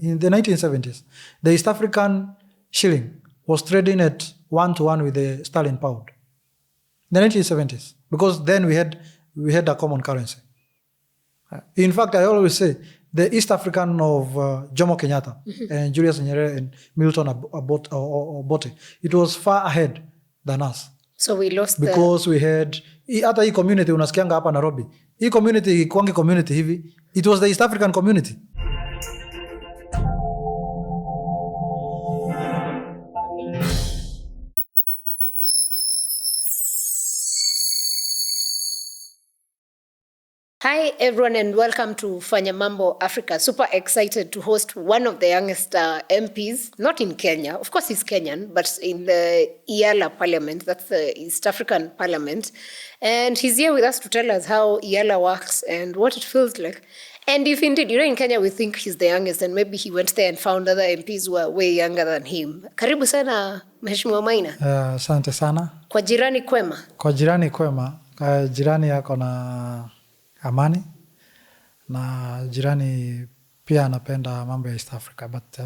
In the 1970s, the East African shilling was trading at 1-to-1 with the sterling pound. In the 1970s, because then we had a common currency. In fact, I always say the East African of Jomo Kenyatta and Julius Nyerere and Milton Obote, it was far ahead than us. So we lost because we had hata hii community unasikianga hapa Nairobi. Hii community kwangi community hivi, it was the East African community. Hi everyone and welcome to Fanya Mambo Africa. Super excited to host one of the youngest MPs, not in Kenya, of course he's Kenyan, but in the EALA parliament, that's the East African parliament. And he's here with us to tell us how EALA works and what it feels like. And if indeed, in Kenya we think he's the youngest and maybe he went there and found other MPs who are way younger than him. Karibu sana, Mheshimiwa Maina. Asante sana. Kwa jirani kwema. Kwa jirani kwema. Jirani yako na amani na jirani pia anapenda mambo ya East Africa, but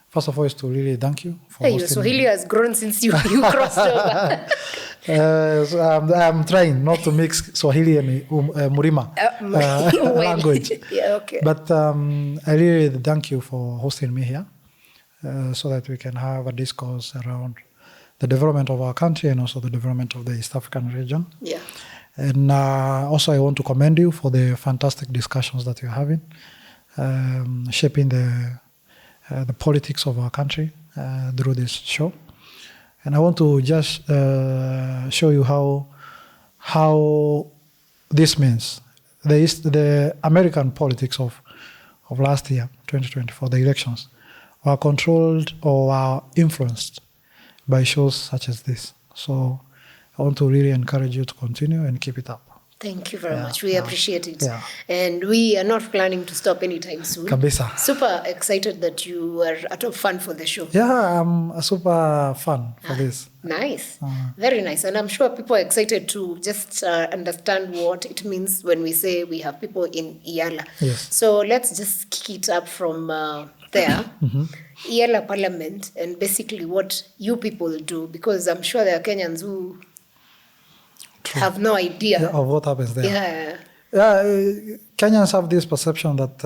first of all is to really thank you for hosting. Your Swahili has grown since you crossed over. So I'm trying not to mix Swahili and Murima language. Yeah, okay. But I really thank you for hosting me here so that we can have a discourse around the development of our country and also the development of the East African region. Yeah. And also I want to commend you for the fantastic discussions that you're having, shaping the politics of our country through this show. And I want to just show you how this means. The American politics of last year, 2024, the elections, were controlled or are influenced by shows such as this. So I want to really encourage you to continue and keep it up. Thank you very much. We appreciate it. Yeah. And we are not planning to stop anytime soon. Kabisa. Super excited that you are a top fan for the show. Yeah, I'm a super fan for this. Nice. Very nice. And I'm sure people are excited to just understand what it means when we say we have people in EALA. Yes. So let's just kick it up from there. EALA Parliament and basically what you people do, because I'm sure there are Kenyans who have no idea of what happens there. Yeah. Kenyans have this perception that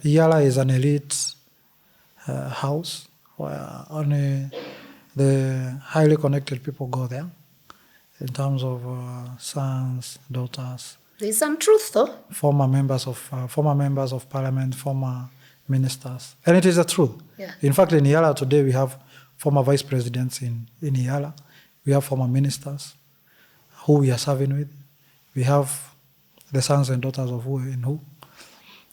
EALA is an elite house where only the highly connected people go there in terms of sons, daughters. There's some truth though. Former members of parliament, former ministers. And it is the truth. Yeah. In fact, in EALA today we have former vice presidents in EALA. We have former ministers who we are serving with. We have the sons and daughters of who and who.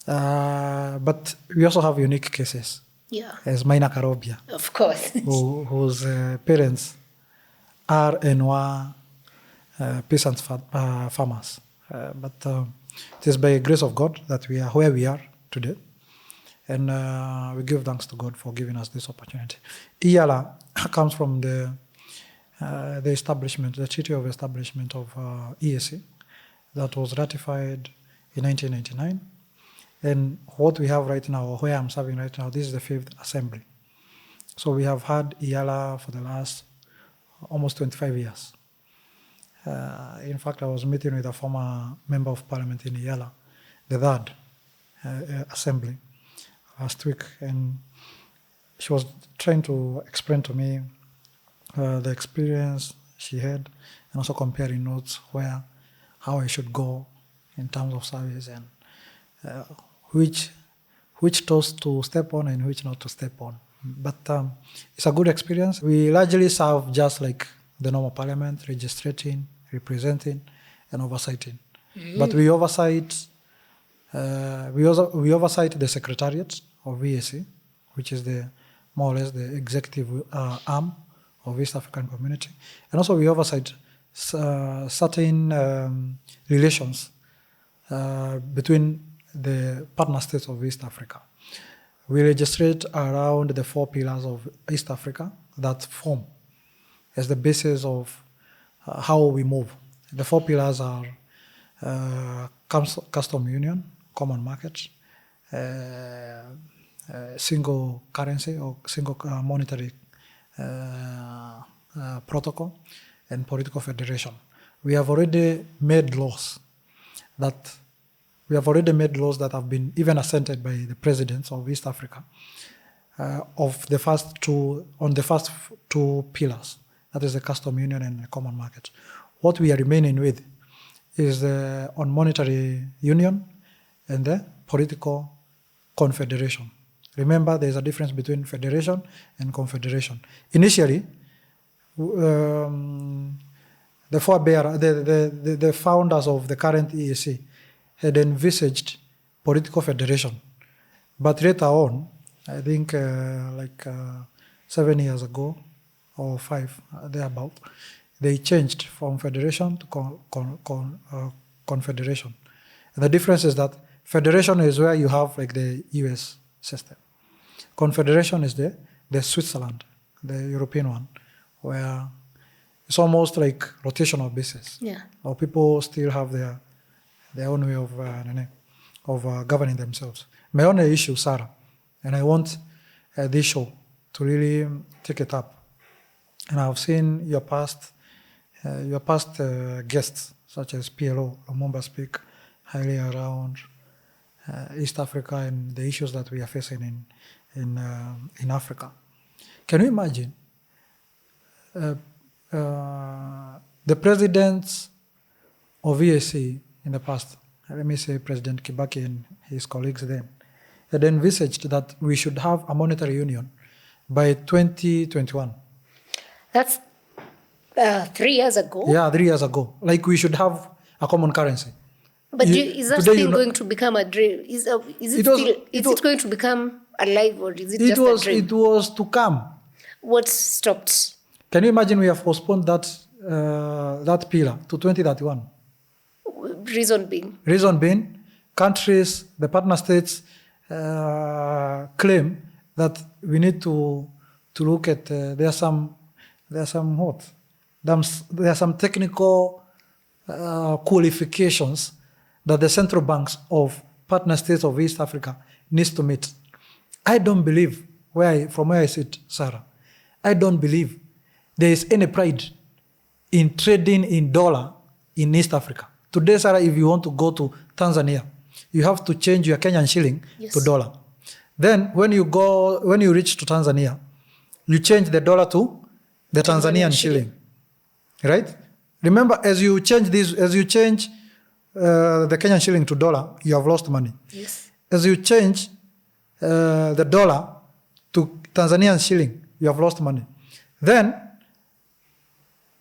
But we also have unique cases. Yeah. As Maina Karobia. Of course. whose parents are and were peasant farmers. But it is by the grace of God that we are where we are today. And we give thanks to God for giving us this opportunity. EALA comes from the establishment, the Treaty of Establishment of EAC that was ratified in 1999. And what we have right now, or where I'm serving right now, this is the 5th Assembly. So we have had EALA for the last almost 25 years. In fact, I was meeting with a former member of parliament in EALA, the 3rd Assembly, last week, and she was trying to explain to me the experience she had, and also comparing notes how I should go in terms of service and which toes to step on and which not to step on. But it's a good experience. We largely serve just like the normal parliament, registrating, representing, and oversighting. But we oversight the secretariat of EAC, which is more or less the executive arm of East African community. And also we oversight certain relations between the partner states of East Africa. We legislate around the 4 pillars of East Africa that form as the basis of how we move. The 4 pillars are custom union, common market, single currency or single monetary protocol and political federation. We have already made laws that have been even assented by the presidents of East Africa on the first two pillars, that is the custom union and the common market. What we are remaining with is on monetary union and the political confederation. Remember, there's a difference between federation and confederation. Initially, the founders of the current EAC had envisaged political federation. But later on, I think 7 years ago, or 5, thereabout, they changed from federation to confederation. And the difference is that federation is where you have like the US system. Confederation is the Switzerland, the European one, where it's almost like rotational basis. Yeah. Or people still have their own way of governing themselves. My only issue, Sarah, and I want this show to really take it up. And I've seen your past guests, such as PLO, Lumumba, speak highly around East Africa and the issues that we are facing in Africa. Can you imagine the presidents of EAC in the past, let me say President Kibaki and his colleagues then, had envisaged that we should have a monetary union by 2021. That's 3 years ago? Yeah, 3 years ago. Like we should have a common currency. But is that still going to become a dream? Is it going to become alive, or is it just a dream? It was to come. What stopped? Can you imagine we have postponed that pillar to 2031? Reason being? Reason being, countries, the partner states claim that we need to look at, there are some technical qualifications that the central banks of partner states of East Africa needs to meet. I don't believe, from where I sit, Sarah, I don't believe there is any pride in trading in dollar in East Africa. Today, Sarah, if you want to go to Tanzania, you have to change your Kenyan shilling to dollar. Then when you reach to Tanzania, you change the dollar to the Tanzanian shilling. Right? Remember, as you change the Kenyan shilling to dollar, you have lost money. Yes. As you change the dollar to Tanzanian shilling, you have lost money. Then,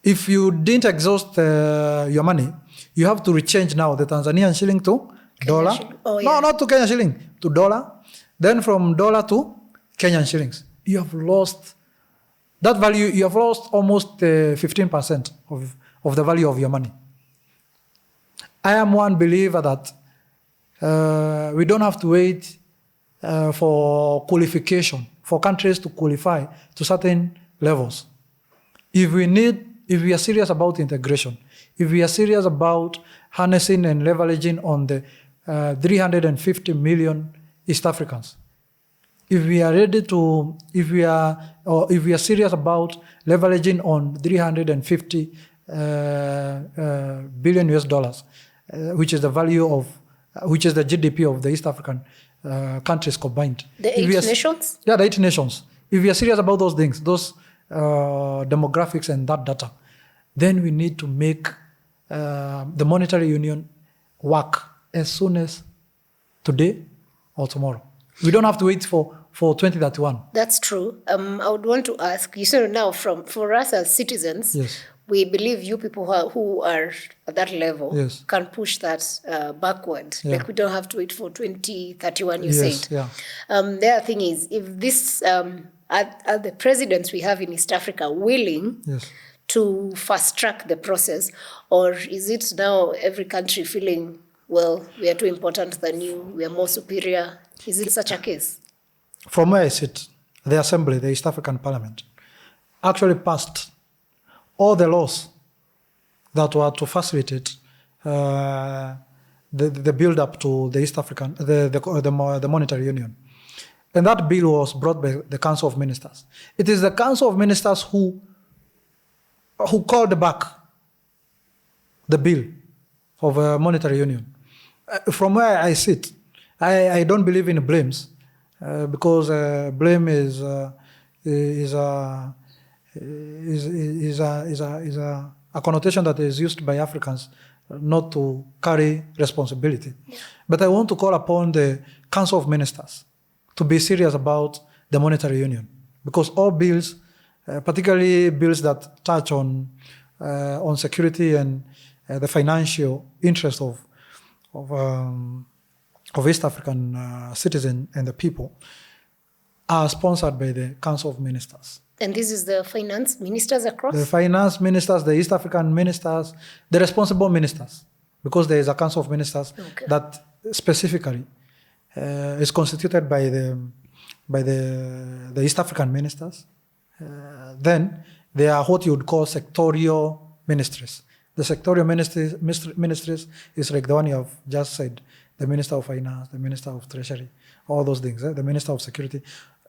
if you didn't exhaust your money, you have to rechange now the Tanzanian shilling to dollar. Oh, yeah. No, not to Kenyan shilling, to dollar. Then from dollar to Kenyan shillings. You have lost that value. You have lost almost 15% of the value of your money. I am one believer that we don't have to wait for qualification, for countries to qualify to certain levels. If we are serious about integration, if we are serious about harnessing and leveraging on the 350 million East Africans, if we are serious about leveraging on 350 billion US dollars, which is the GDP of the East African countries combined. The 8 nations? Yeah, the 8 nations. If we are serious about those things, those demographics and that data, then we need to make the monetary union work as soon as today or tomorrow. We don't have to wait for 2031. That's true. I would want to ask, now for us as citizens, yes, we believe you people who are at that level yes, can push that backward. Yeah. Like we don't have to wait for 2031, you yes, said. Yeah. The other thing is, if this, are the presidents we have in East Africa willing yes, to fast track the process, or is it now every country feeling, well, we are too important than you, we are more superior? Is it such a case? From where I sit, the Assembly, the East African Parliament, actually passed all the laws that were to facilitate the build-up to the East African, the monetary union. And that bill was brought by the Council of Ministers. It is the Council of Ministers who called back the bill of a monetary union. From where I sit, I don't believe in blames because blame is a connotation that is used by Africans not to carry responsibility. Yeah. But I want to call upon the Council of Ministers to be serious about the monetary union, because all bills, particularly bills that touch on security and the financial interest of East African citizens and the people, are sponsored by the Council of Ministers. And this is the finance ministers across? The finance ministers, the East African ministers, the responsible ministers, because there is a Council of Ministers that specifically is constituted by the East African ministers. Then there are what you would call sectorial ministries. The sectorial ministries is like the one you have just said, the Minister of Finance, the Minister of Treasury, all those things, the Minister of Security.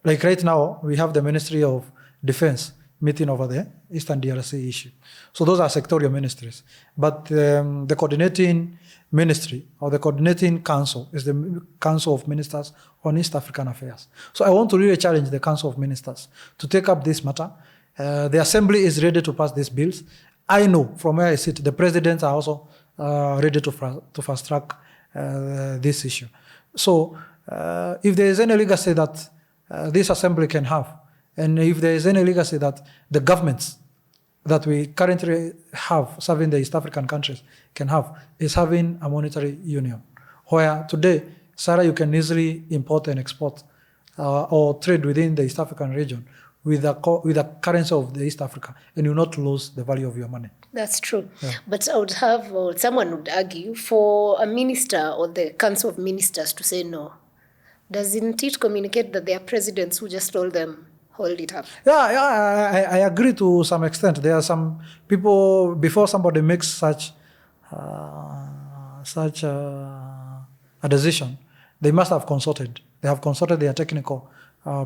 Like right now, we have the Ministry of Defense meeting over the Eastern DRC issue. So those are sectorial ministries. But the coordinating ministry or the coordinating council is the Council of Ministers on East African Affairs. So I want to really challenge the Council of Ministers to take up this matter. The Assembly is ready to pass these bills. I know from where I sit, the presidents are also ready to fast track this issue. So if there is any legacy that this Assembly can have, and if there is any legacy that the governments that we currently have serving the East African countries can have, is having a monetary union, where today, Sarah, you can easily import and export or trade within the East African region with the currency of the East Africa, and you not lose the value of your money. That's true. Yeah. But I would have, or someone would argue, for a minister or the Council of Ministers to say no. Doesn't it communicate that there are presidents who just told them, hold it up? I agree to some extent. There are some people, before somebody makes such a decision, they must have consulted. They have consulted their technical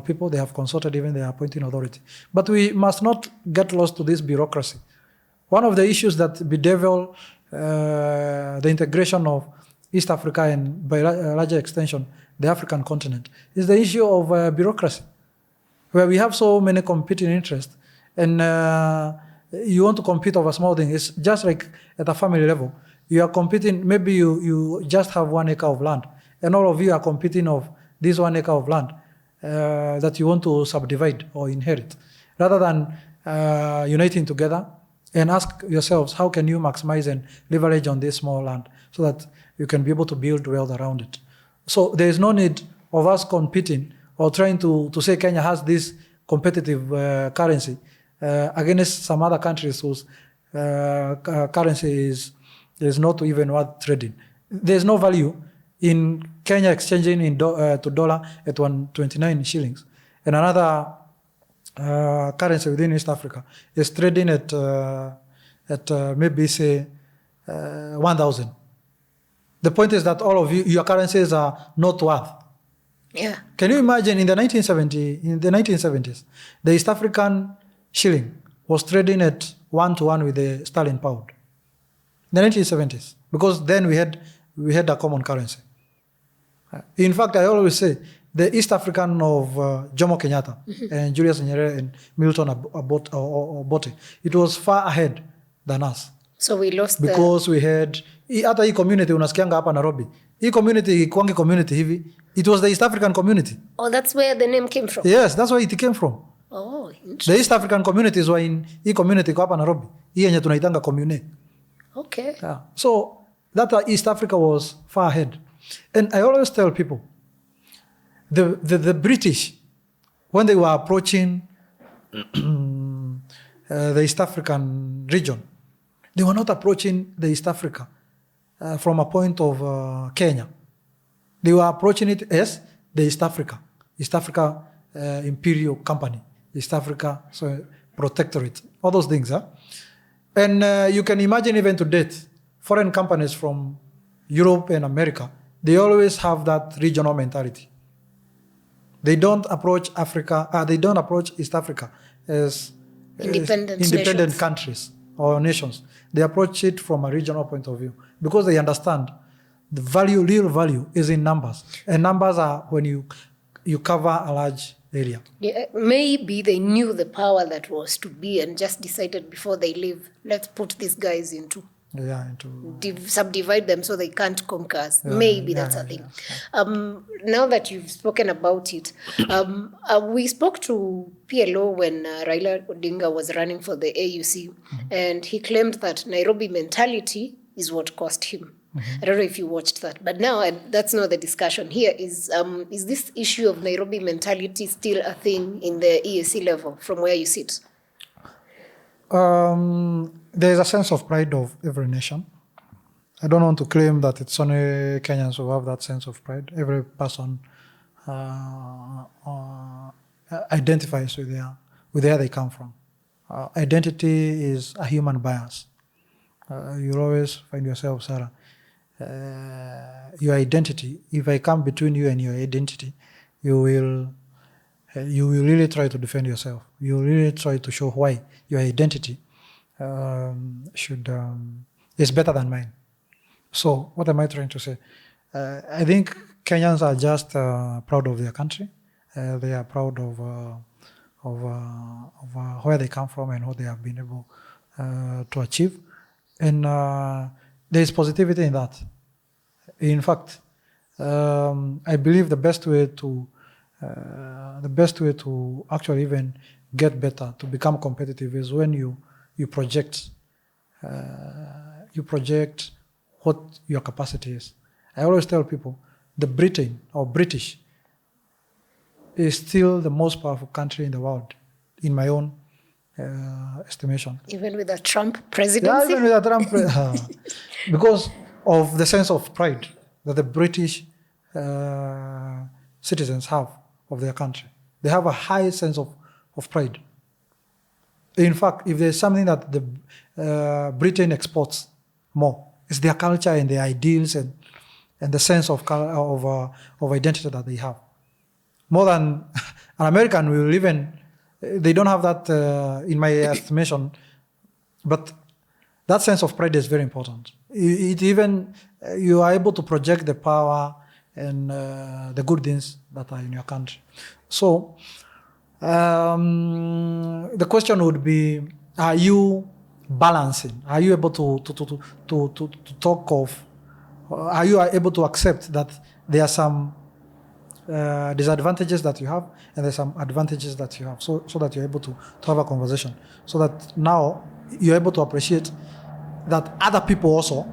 people, they have consulted even their appointing authority. But we must not get lost to this bureaucracy. One of the issues that bedevil the integration of East Africa and by a larger extension, the African continent, is the issue of bureaucracy, where we have so many competing interests, and you want to compete over small things. It's just like at a family level. You are competing, maybe you just have 1 acre of land, and all of you are competing of this 1 acre of land that you want to subdivide or inherit, rather than uniting together and ask yourselves, how can you maximize and leverage on this small land so that you can be able to build wealth around it? So there is no need of us competing or trying to say Kenya has this competitive currency against some other countries whose currency is not even worth trading. There's no value in Kenya exchanging to dollar at 129 shillings, and another currency within East Africa is trading at maybe say 1,000. The point is that all of your currencies are not worth. Yeah. Can you imagine in the 1970s, the East African shilling was trading at 1-to-1 with the sterling pound. In the 1970s, because then we had a common currency. In fact, I always say the East African of Jomo Kenyatta and Julius Nyerere and Milton Obote, it was far ahead than us. So we lost because we had hata hii community unasikianga hapa Nairobi. Hii community kwangi community hivi, it was the East African community. Oh, that's where the name came from. Yes, that's where it came from. Oh, interesting. The East African communities were in hii community kwa hapa Nairobi. Hii yenye tunaitanga commune. Okay. Yeah. So that East Africa was far ahead. And I always tell people, the British, when they were approaching the East African region, they were not approaching the East Africa from a point of Kenya. They were approaching it as the East Africa Imperial Company, East Africa Protectorate, all those things. Huh? And you can imagine even to date, foreign companies from Europe and America, they always have that regional mentality. They don't approach Africa. They don't approach East Africa as independent countries or nations. They approach it from a regional point of view because they understand the value, real value, is in numbers, and numbers are when you cover a large area. Yeah, maybe they knew the power that was to be and just decided before they leave, let's put these guys into subdivide them so they can't conquer us. Maybe that's a thing. Now that you've spoken about it, we spoke to PLO when Raila Odinga was running for the AUC, and he claimed that Nairobi mentality is what cost him. I don't know if you watched that, but now that's not the discussion here. Is this issue of Nairobi mentality still a thing in the EAC level from where you sit? There's a sense of pride of every nation. I don't want to claim that it's only Kenyans who have that sense of pride. Every person identifies with where they come from. Identity is a human bias. You'll always find yourself, Sarah. Your identity, if I come between you and your identity, you will really try to defend yourself. You will really try to show why your identity is better than mine. So what am I trying to say? I think Kenyans are just proud of their country. They are proud of where they come from and what they have been able to achieve. And there is positivity in that. In fact, I believe the best way to actually even get better, to become competitive, is when you project what your capacity is. I always tell people, the Britain or British is still the most powerful country in the world, in my own estimation. Even with a Trump presidency? Yeah, even with a Trump because of the sense of pride that the British citizens have of their country. They have a high sense of pride. In fact, if there's something that the Britain exports more, it's their culture and their ideals and the sense of identity that they have. More than an American will even, they don't have that in my estimation, but that sense of pride is very important. You are able to project the power and the good things that are in your country. So the question would be, are you balancing? Are you able to talk of, are you able to accept that there are some disadvantages that you have and there's some advantages that you have, so that you're able to have a conversation, so that now you're able to appreciate that other people also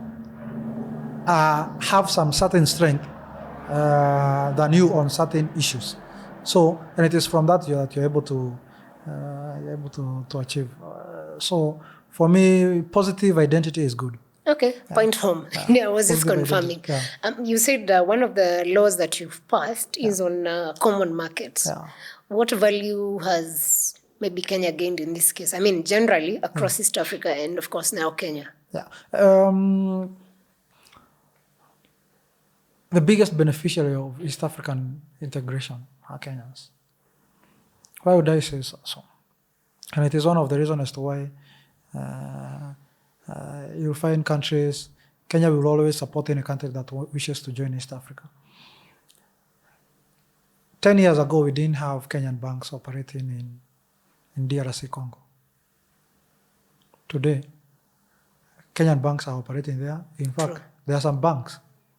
have some certain strength than you on certain issues. So, and it is from that you're able to achieve. So, for me, positive identity is good. Okay, point home. Yeah, I was just confirming. Yeah. You said one of the laws that you've passed is on common markets. Yeah. What value has maybe Kenya gained in this case? I mean, generally across East Africa and, of course, now Kenya. Yeah. The biggest beneficiary of East African integration are Kenyans. Why would I say so? And it is one of the reasons as to why you'll find countries, Kenya will always support any country that wishes to join East Africa. 10 years ago, we didn't have Kenyan banks operating in DRC Congo. Today, Kenyan banks are operating there. In fact, there are some banks,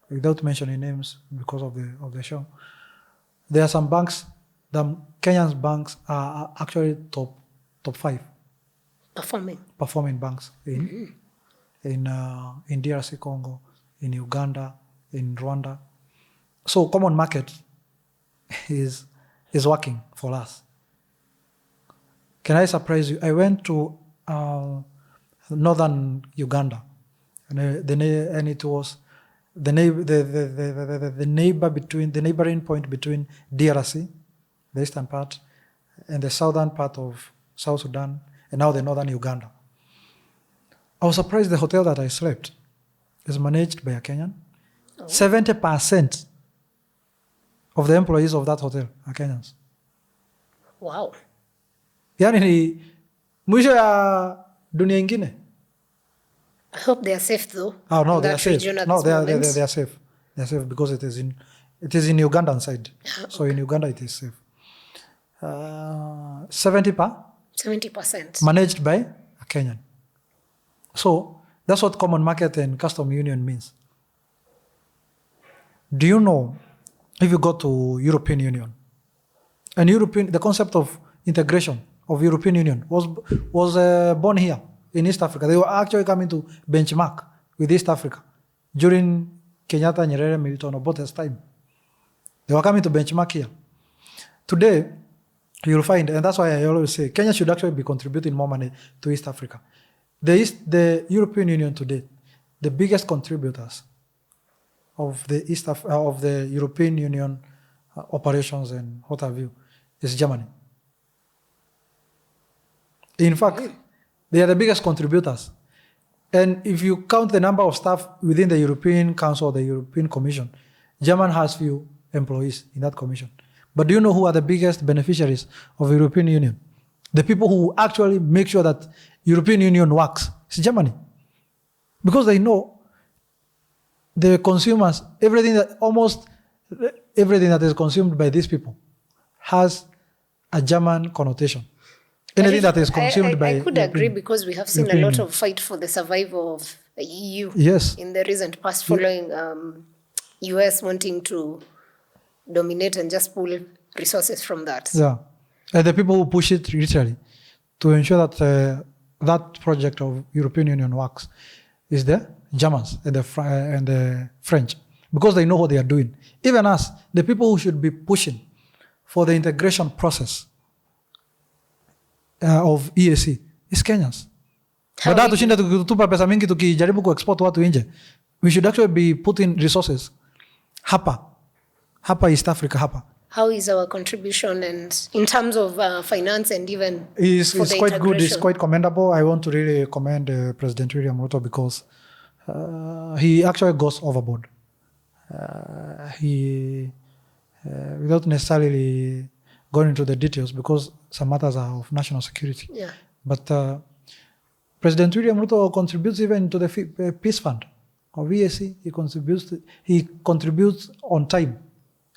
without mentioning names because of the show, there are some banks, the Kenyan banks are actually top 5 performing banks in DRC Congo, in Uganda, in Rwanda. So common market is working for us. Can I surprise you? I went to northern Uganda, and it was the neighboring point between DRC, the eastern part, and the southern part of South Sudan, and now the northern Uganda. I was surprised the hotel that I slept is managed by a Kenyan. 70% of the employees of that hotel are Kenyans. Wow. Yani ni mwisho ya dunia ingine. I hope they are safe though. Oh no, in they are that safe. region at No, this they are moment. they are safe. They are safe because it is in Ugandan side. So in Uganda it is safe. 70% managed by a Kenyan. So that's what common market and custom union means. Do you know, if you go to European Union, and the concept of integration of European Union was born here in East Africa. They were actually coming to benchmark with East Africa during Kenyatta, Nyerere, Milton Obote's time. They were coming to benchmark here. Today, you'll find, and that's why I always say, Kenya should actually be contributing more money to East Africa. The European Union today, the biggest contributors of the European Union operations and what have you, is Germany. In fact, they are the biggest contributors. And if you count the number of staff within the European Council or the European Commission, Germany has few employees in that commission. But do you know who are the biggest beneficiaries of the European Union? The people who actually make sure that European Union works. It's Germany. Because they know the consumers, almost everything that is consumed by these people has a German connotation. Anything that is consumed by... I could agree because we have seen a lot of fight for the survival of the EU in the recent past following US wanting to dominate and just pull resources from that. Yeah. And the people who push it literally to ensure that that project of European Union works is the Germans and the French, because they know what they are doing. Even us, the people who should be pushing for the integration process of EAC is Kenyans. Badala tushinda tutupa pesa mingi tukijaribu kuexport watu nje, we should actually be putting resources hapa East Africa hapa. How is our contribution, and in terms of finance and even it's quite good, it's quite commendable. I want to really commend President William Ruto because he actually goes overboard. He without necessarily going into the details because some matters are of national security. Yeah. But President William Ruto contributes even to the Peace Fund of EAC. He contributes on time.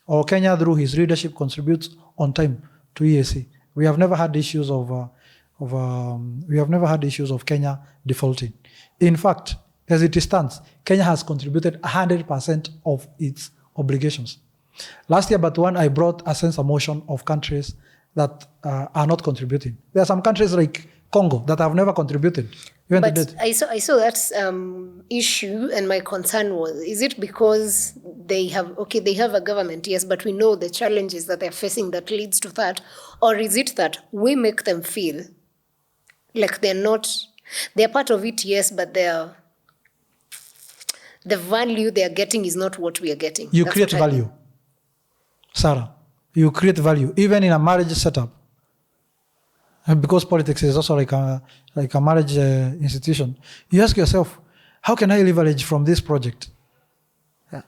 Or Kenya, through his leadership, contributes on time to EAC. We have never had issues of Kenya defaulting. In fact, as it stands, Kenya has contributed 100% of its obligations. Last year, but when I brought a sense of motion of countries that are not contributing. There are some countries like Congo that have never contributed. But I saw that issue, and my concern was, is it because they have a government, yes, but we know the challenges that they're facing that leads to that, or is it that we make them feel like they're part of it, yes, but the value they're getting is not what we are getting. You create value, Sarah. You create value, even in a marriage setup. And because politics is also like a marriage institution, you ask yourself, how can I leverage from this project? Yeah.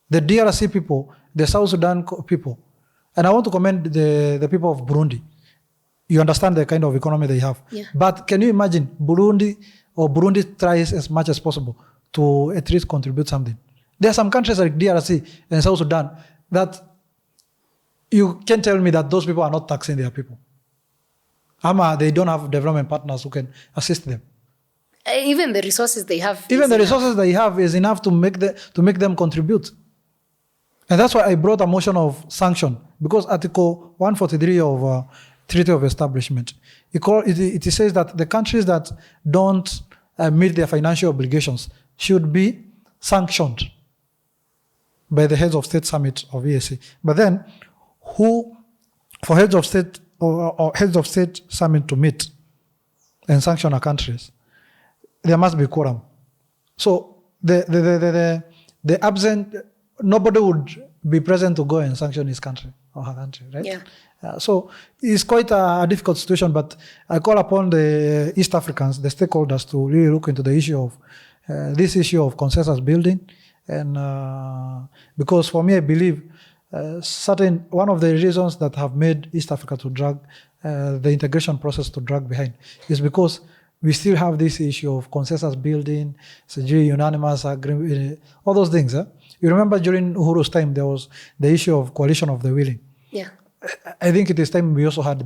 The DRC people, the South Sudan people, and I want to commend the people of Burundi. You understand the kind of economy they have. Yeah. But can you imagine Burundi tries as much as possible to at least contribute something. There are some countries like DRC and South Sudan that you can tell me that those people are not taxing their people. They don't have development partners who can assist them. Even the resources they have. Is enough to make them contribute. And that's why I brought a motion of sanction, because Article 143 of Treaty of Establishment, it says that the countries that don't meet their financial obligations should be sanctioned by the heads of state summit of EAC. But then, for heads of state or heads of state summit to meet and sanction our countries, there must be quorum. So the absent, nobody would be present to go and sanction his country or her country, right? Yeah. So it's quite a difficult situation, but I call upon the East Africans, the stakeholders, to really look into the issue of this issue of consensus building, and because for me, I believe one of the reasons that have made East Africa to drag the integration process to drag behind is because we still have this issue of consensus building, unanimous agreement, all those things. You remember during Uhuru's time, there was the issue of coalition of the willing. Yeah. I think it is time we also had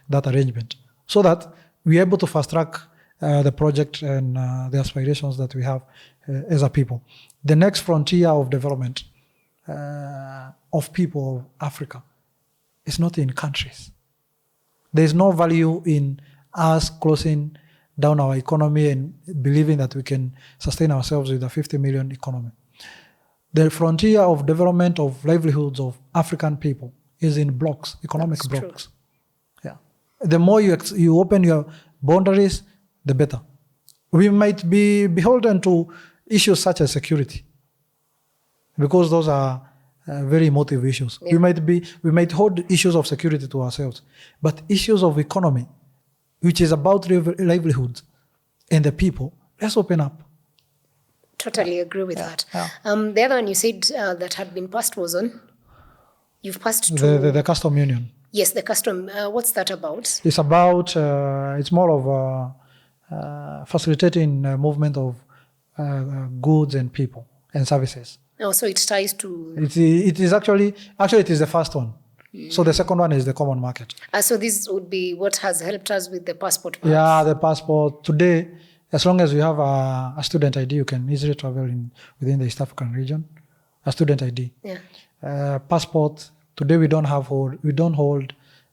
that arrangement so that we're able to fast track the project and the aspirations that we have as a people. The next frontier of development of people of Africa is not in countries. There is no value in us closing down our economy and believing that we can sustain ourselves with a 50 million economy. The frontier of development of livelihoods of African people is in blocks, economic blocks. True. Yeah. The more you open your boundaries, the better. We might be beholden to issues such as security, because those are very emotive issues. Yeah. We might hold issues of security to ourselves, but issues of economy, which is about livelihoods and the people, let's open up. Totally agree with that. Yeah. The other one you said that had been passed was on? You've passed to... The custom union. Yes, the custom. What's that about? It's about, it's more of facilitating movement of goods and people and services. Oh, so it ties to... It is actually it is the first one. So the second one is the common market. So this would be what has helped us with the passport. Perhaps. Yeah, the passport. Today, as long as you have a student ID, you can easily travel within the East African region. A student ID. Yeah. Passport. Today we don't hold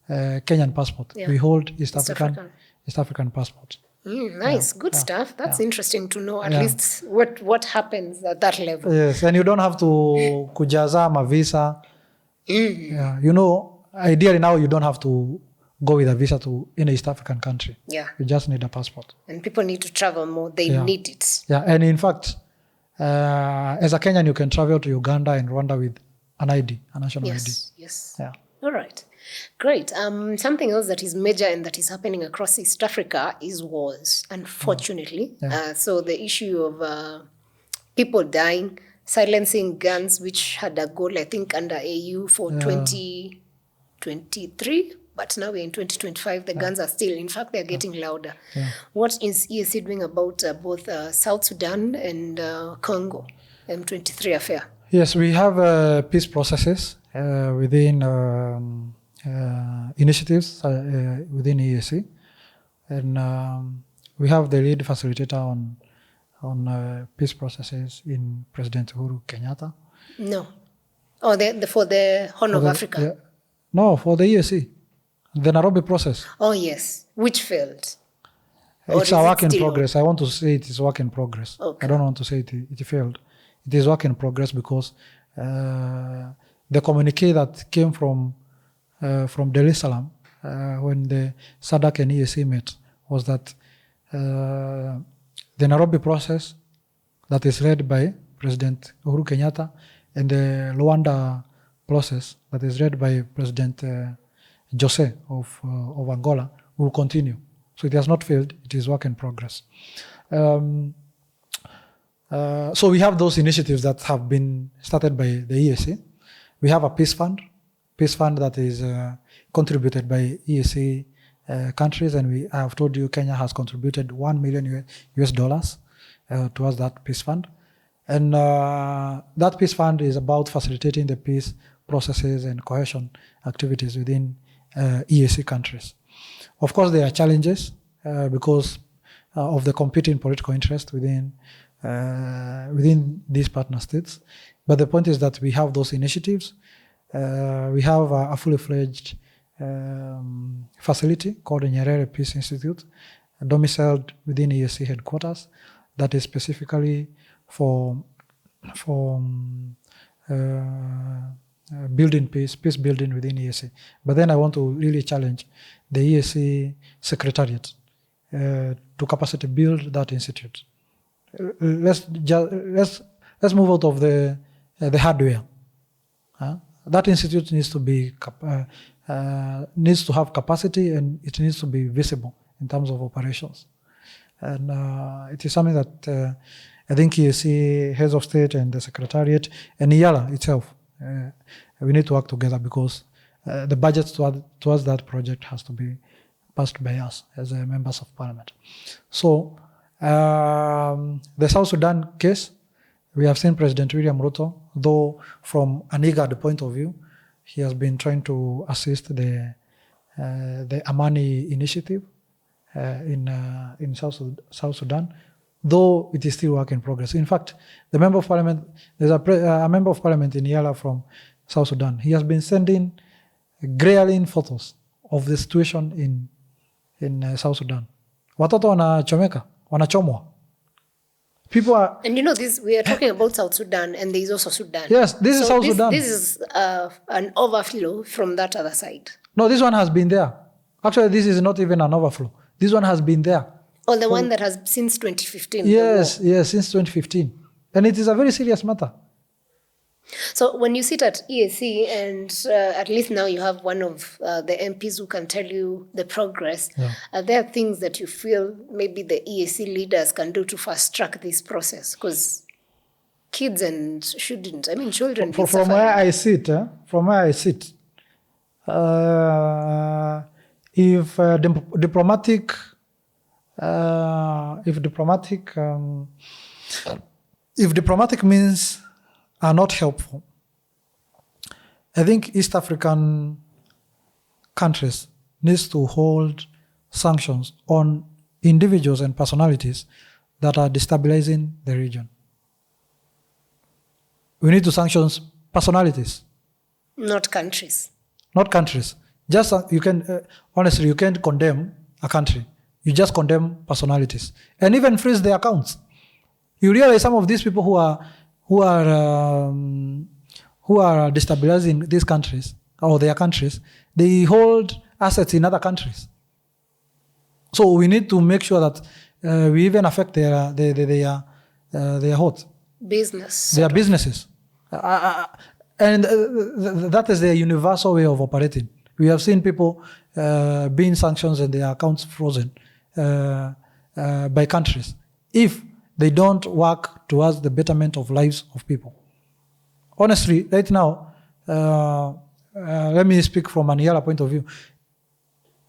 Kenyan passport. Yeah. We hold East African passport. Nice, good stuff. That's interesting to know at least what happens at that level. Yes, and you don't have to kujaza ma visa. Yeah, you know, ideally now you don't have to go with a visa to any East African country. Yeah, you just need a passport. And people need to travel more. They need it. Yeah, and in fact, as a Kenyan, you can travel to Uganda and Rwanda with an ID, a national ID. Yes. Yeah. All right. Great. Something else that is major and that is happening across East Africa is wars, unfortunately. So the issue of people dying, silencing guns, which had a goal, I think, under AU for 2023, but now we're in 2025. The guns are still, in fact, they're getting louder. Yeah. What is EAC doing about both South Sudan and Congo, M23 affair? Yes, we have peace processes within initiatives within EAC, and we have the lead facilitator on peace processes in President Uhuru Kenyatta. No. Oh, for the Horn of Africa? No, for the EAC, the Nairobi process. Oh, yes. Which failed? It's a work in progress. I want to say it is work in progress. Okay. I don't want to say it failed. It is work in progress because the communique that came from Dar es Salaam when the SADC and EAC met was that the Nairobi process that is led by President Uhuru Kenyatta and the Luanda process that is led by President Jose of Angola will continue. So it has not failed. It is work in progress. So we have those initiatives that have been started by the EAC. We have a peace fund that is contributed by EAC countries, and I have told you Kenya has contributed $1 million towards that peace fund. And that peace fund is about facilitating the peace processes and cohesion activities within EAC countries. Of course, there are challenges because of the competing political interest within these partner states. But the point is that we have those initiatives. We have a fully fledged facility called the Nyerere Peace Institute, domiciled within EAC headquarters, that is specifically for building peace building within EAC. But then I want to really challenge the EAC Secretariat to capacity build that institute. Let's move out of the hardware. That institute needs to be needs to have capacity, and it needs to be visible in terms of operations. And it is something that I think EAC, heads of state and the Secretariat and EALA itself we need to work together because the budget towards that project has to be passed by us as members of parliament. So the South Sudan case, we have seen President William Ruto, though from an IGAD point of view, he has been trying to assist the Amani initiative in South Sudan, though it is still work in progress. In fact, the member of parliament, there's a member of parliament in EALA from South Sudan. He has been sending glaring photos of the situation in South Sudan. Watoto wanachomeka, wanachomwa. People are... And you know, this, we are talking about South Sudan, and there is also Sudan. Yes, this is South Sudan. This is an overflow from that other side. No, this one has been there. Actually, this is not even an overflow. This one has been there. Or the one that has since 2015. Yes, since 2015. And it is a very serious matter. So when you sit at EAC, and at least now you have one of the MPs who can tell you the progress, are there things that you feel maybe the EAC leaders can do to fast track this process? Because kids and children... From where I sit, if diplomatic means are not helpful, I think East African countries needs to hold sanctions on individuals and personalities that are destabilizing the region. We need to sanction personalities. Not countries. Not countries. Just you can honestly, you can't condemn a country. You just condemn personalities and even freeze their accounts. You realize some of these people who are destabilizing these countries or their countries, they hold assets in other countries. So we need to make sure that we even affect their business. Their businesses. And that is their universal way of operating. We have seen people being sanctioned and their accounts frozen by countries if they don't work towards the betterment of lives of people. Honestly, right now, let me speak from an EALA point of view.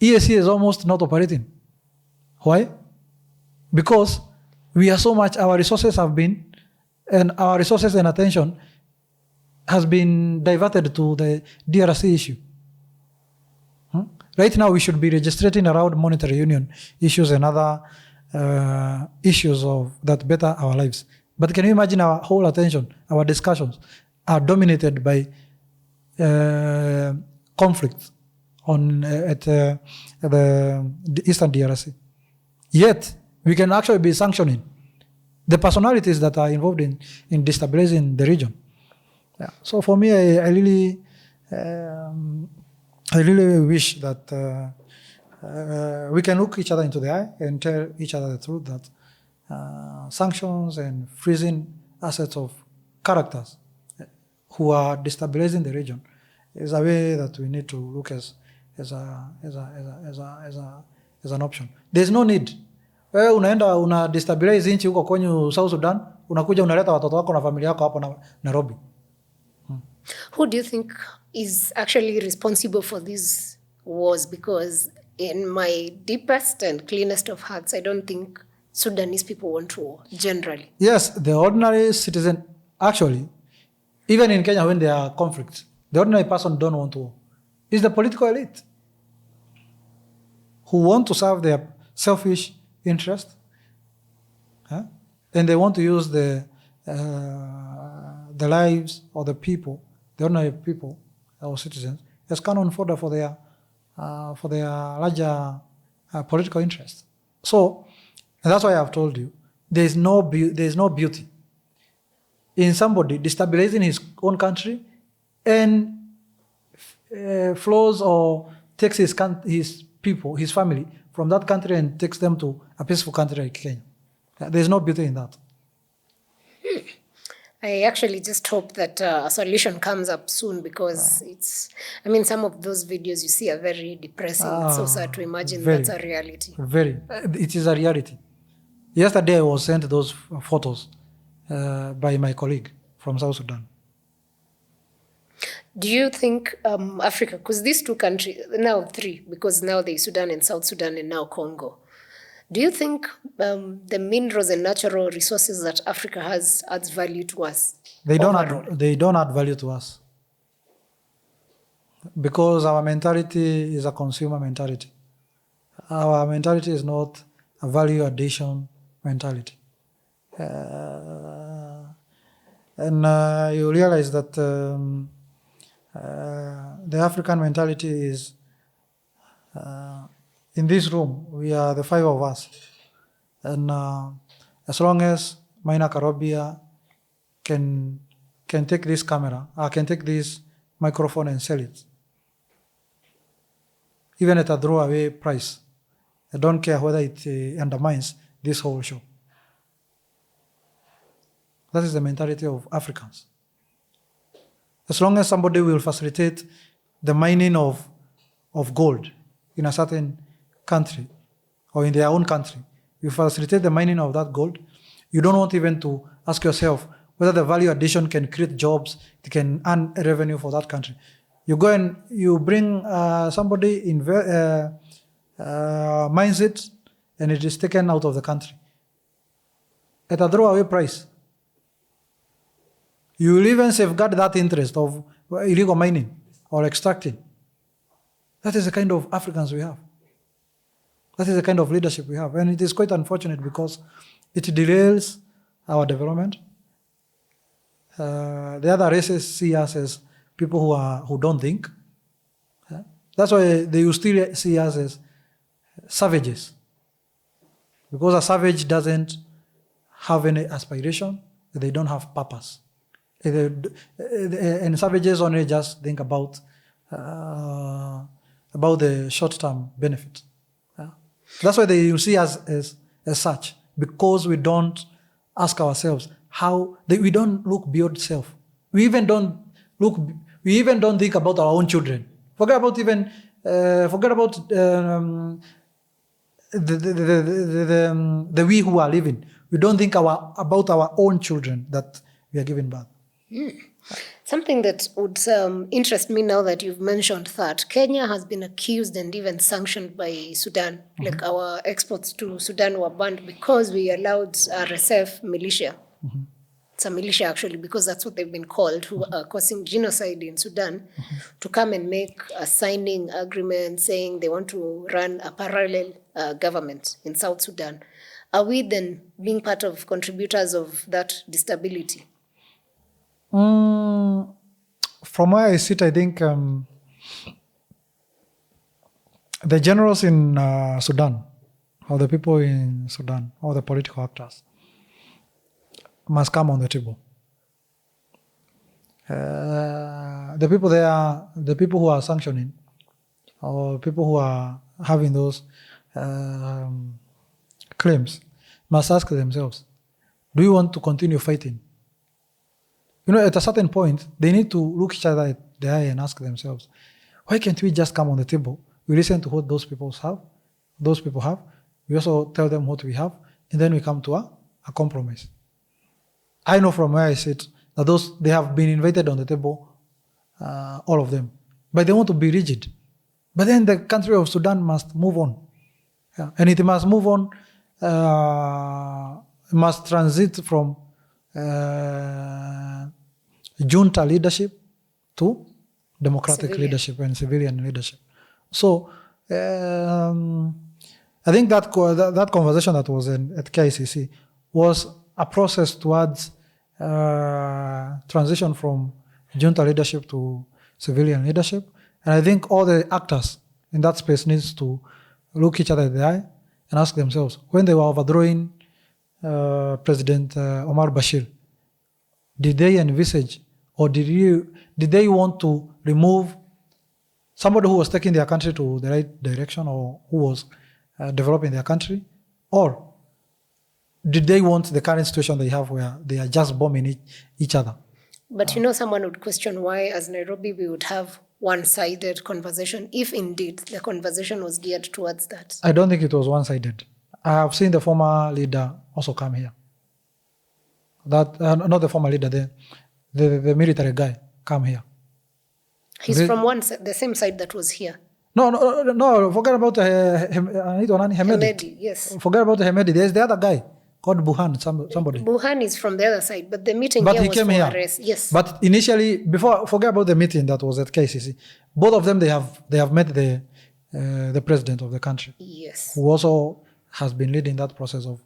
EAC is almost not operating. Why? Because we are so much, our resources and attention has been diverted to the DRC issue. Right now, we should be registrating around monetary union issues and other issues that better our lives. But can you imagine our whole attention, our discussions are dominated by conflicts at the Eastern DRC. Yet, we can actually be sanctioning the personalities that are involved in destabilizing the region. Yeah. So for me, I really wish that we can look each other into the eye and tell each other the truth that sanctions and freezing assets of characters who are destabilizing the region is a way that we need to look as an option. There's no need. Wewe unaenda una destabilize nchi huko kwenye South Sudan, unakuja unaleta watoto wako na familia yako hapo Nairobi. Who do you think is actually responsible for these wars? Because in my deepest and cleanest of hearts, I don't think Sudanese people want war, generally. Yes, the ordinary citizen, actually, even in Kenya when there are conflicts, the ordinary person don't want war. It's the political elite who want to serve their selfish interest, and they want to use the lives of the people, the ordinary people, our citizens, as cannon fodder for their larger political interests. So, and that's why I've told you, there is no beauty in somebody destabilizing his own country and flows or takes his people, his family from that country and takes them to a peaceful country like Kenya. There's no beauty in that. I actually just hope that a solution comes up soon because some of those videos you see are very depressing. It's so sad to imagine that's a reality. Very. It is a reality. Yesterday I was sent those photos by my colleague from South Sudan. Do you think Africa, because these two countries, now three, because now there's Sudan and South Sudan and now Congo, do you think the minerals and natural resources that Africa has adds value to us? They don't add value to us because our mentality is a consumer mentality. Our mentality is not a value addition mentality. And you realize that the African mentality is, in this room, we are the five of us. And as long as Maina Karobia can take this camera, can take this microphone and sell it, even at a throwaway price, I don't care whether it undermines this whole show. That is the mentality of Africans. As long as somebody will facilitate the mining of gold in a certain country or in their own country, you facilitate the mining of that gold, you don't want even to ask yourself whether the value addition can create jobs, it can earn revenue for that country. You go and you bring somebody, mines it, and it is taken out of the country at a throwaway price. You will even safeguard that interest of illegal mining or extracting. That is the kind of Africans we have. That is the kind of leadership we have. And it is quite unfortunate because it derails our development. The other races see us as people who don't think. That's why they will still see us as savages. Because a savage doesn't have any aspiration, they don't have purpose. And savages only just think about the short-term benefit. That's why they will see us as such, because we don't ask ourselves we don't look beyond self. We even don't think about our own children. Forget about the we who are living. We don't think about our own children that we are giving birth. Something that would interest me now that you've mentioned that Kenya has been accused and even sanctioned by Sudan. Mm-hmm. Like our exports to Sudan were banned because we allowed RSF militia. Mm-hmm. It's a militia actually, because that's what they've been called, who are causing genocide in Sudan, mm-hmm. to come and make a signing agreement saying they want to run a parallel government in South Sudan. Are we then being part of contributors of that instability? From where I sit, I think the generals in Sudan, or the people in Sudan, or the political actors, must come on the table. The people there, the people who are sanctioning, or people who are having those claims, must ask themselves, do you want to continue fighting? At a certain point, they need to look each other in the eye and ask themselves, why can't we just come on the table? We listen to what those people have. We also tell them what we have, and then we come to a compromise. I know from where I sit that they have been invited on the table, all of them, but they want to be rigid. But then the country of Sudan must move on. Yeah. And it must move on, must transit from junta leadership to democratic leadership and civilian leadership. So I think that conversation that was at KICC was a process towards transition from junta leadership to civilian leadership. And I think all the actors in that space needs to look each other in the eye and ask themselves, when they were overthrowing President Omar Bashir, did they envisage or did they want to remove somebody who was taking their country to the right direction or who was developing their country? Or did they want the current situation they have where they are just bombing each other? But someone would question why, as Nairobi, we would have one-sided conversation if indeed the conversation was geared towards that. I don't think it was one-sided. I have seen the former leader also come here. Not the former leader, the military guy come here. He's from the same side that was here. No, forget about Hemedi. Hemedi, yes. Forget about Hemedi. There's the other guy called Buhan, somebody. Buhan is from the other side, but the meeting but here he was came for here. arrest. Yes. But initially, forget about the meeting that was at KCC. Both of them, they have met the president of the country. Yes. Who also has been leading that process of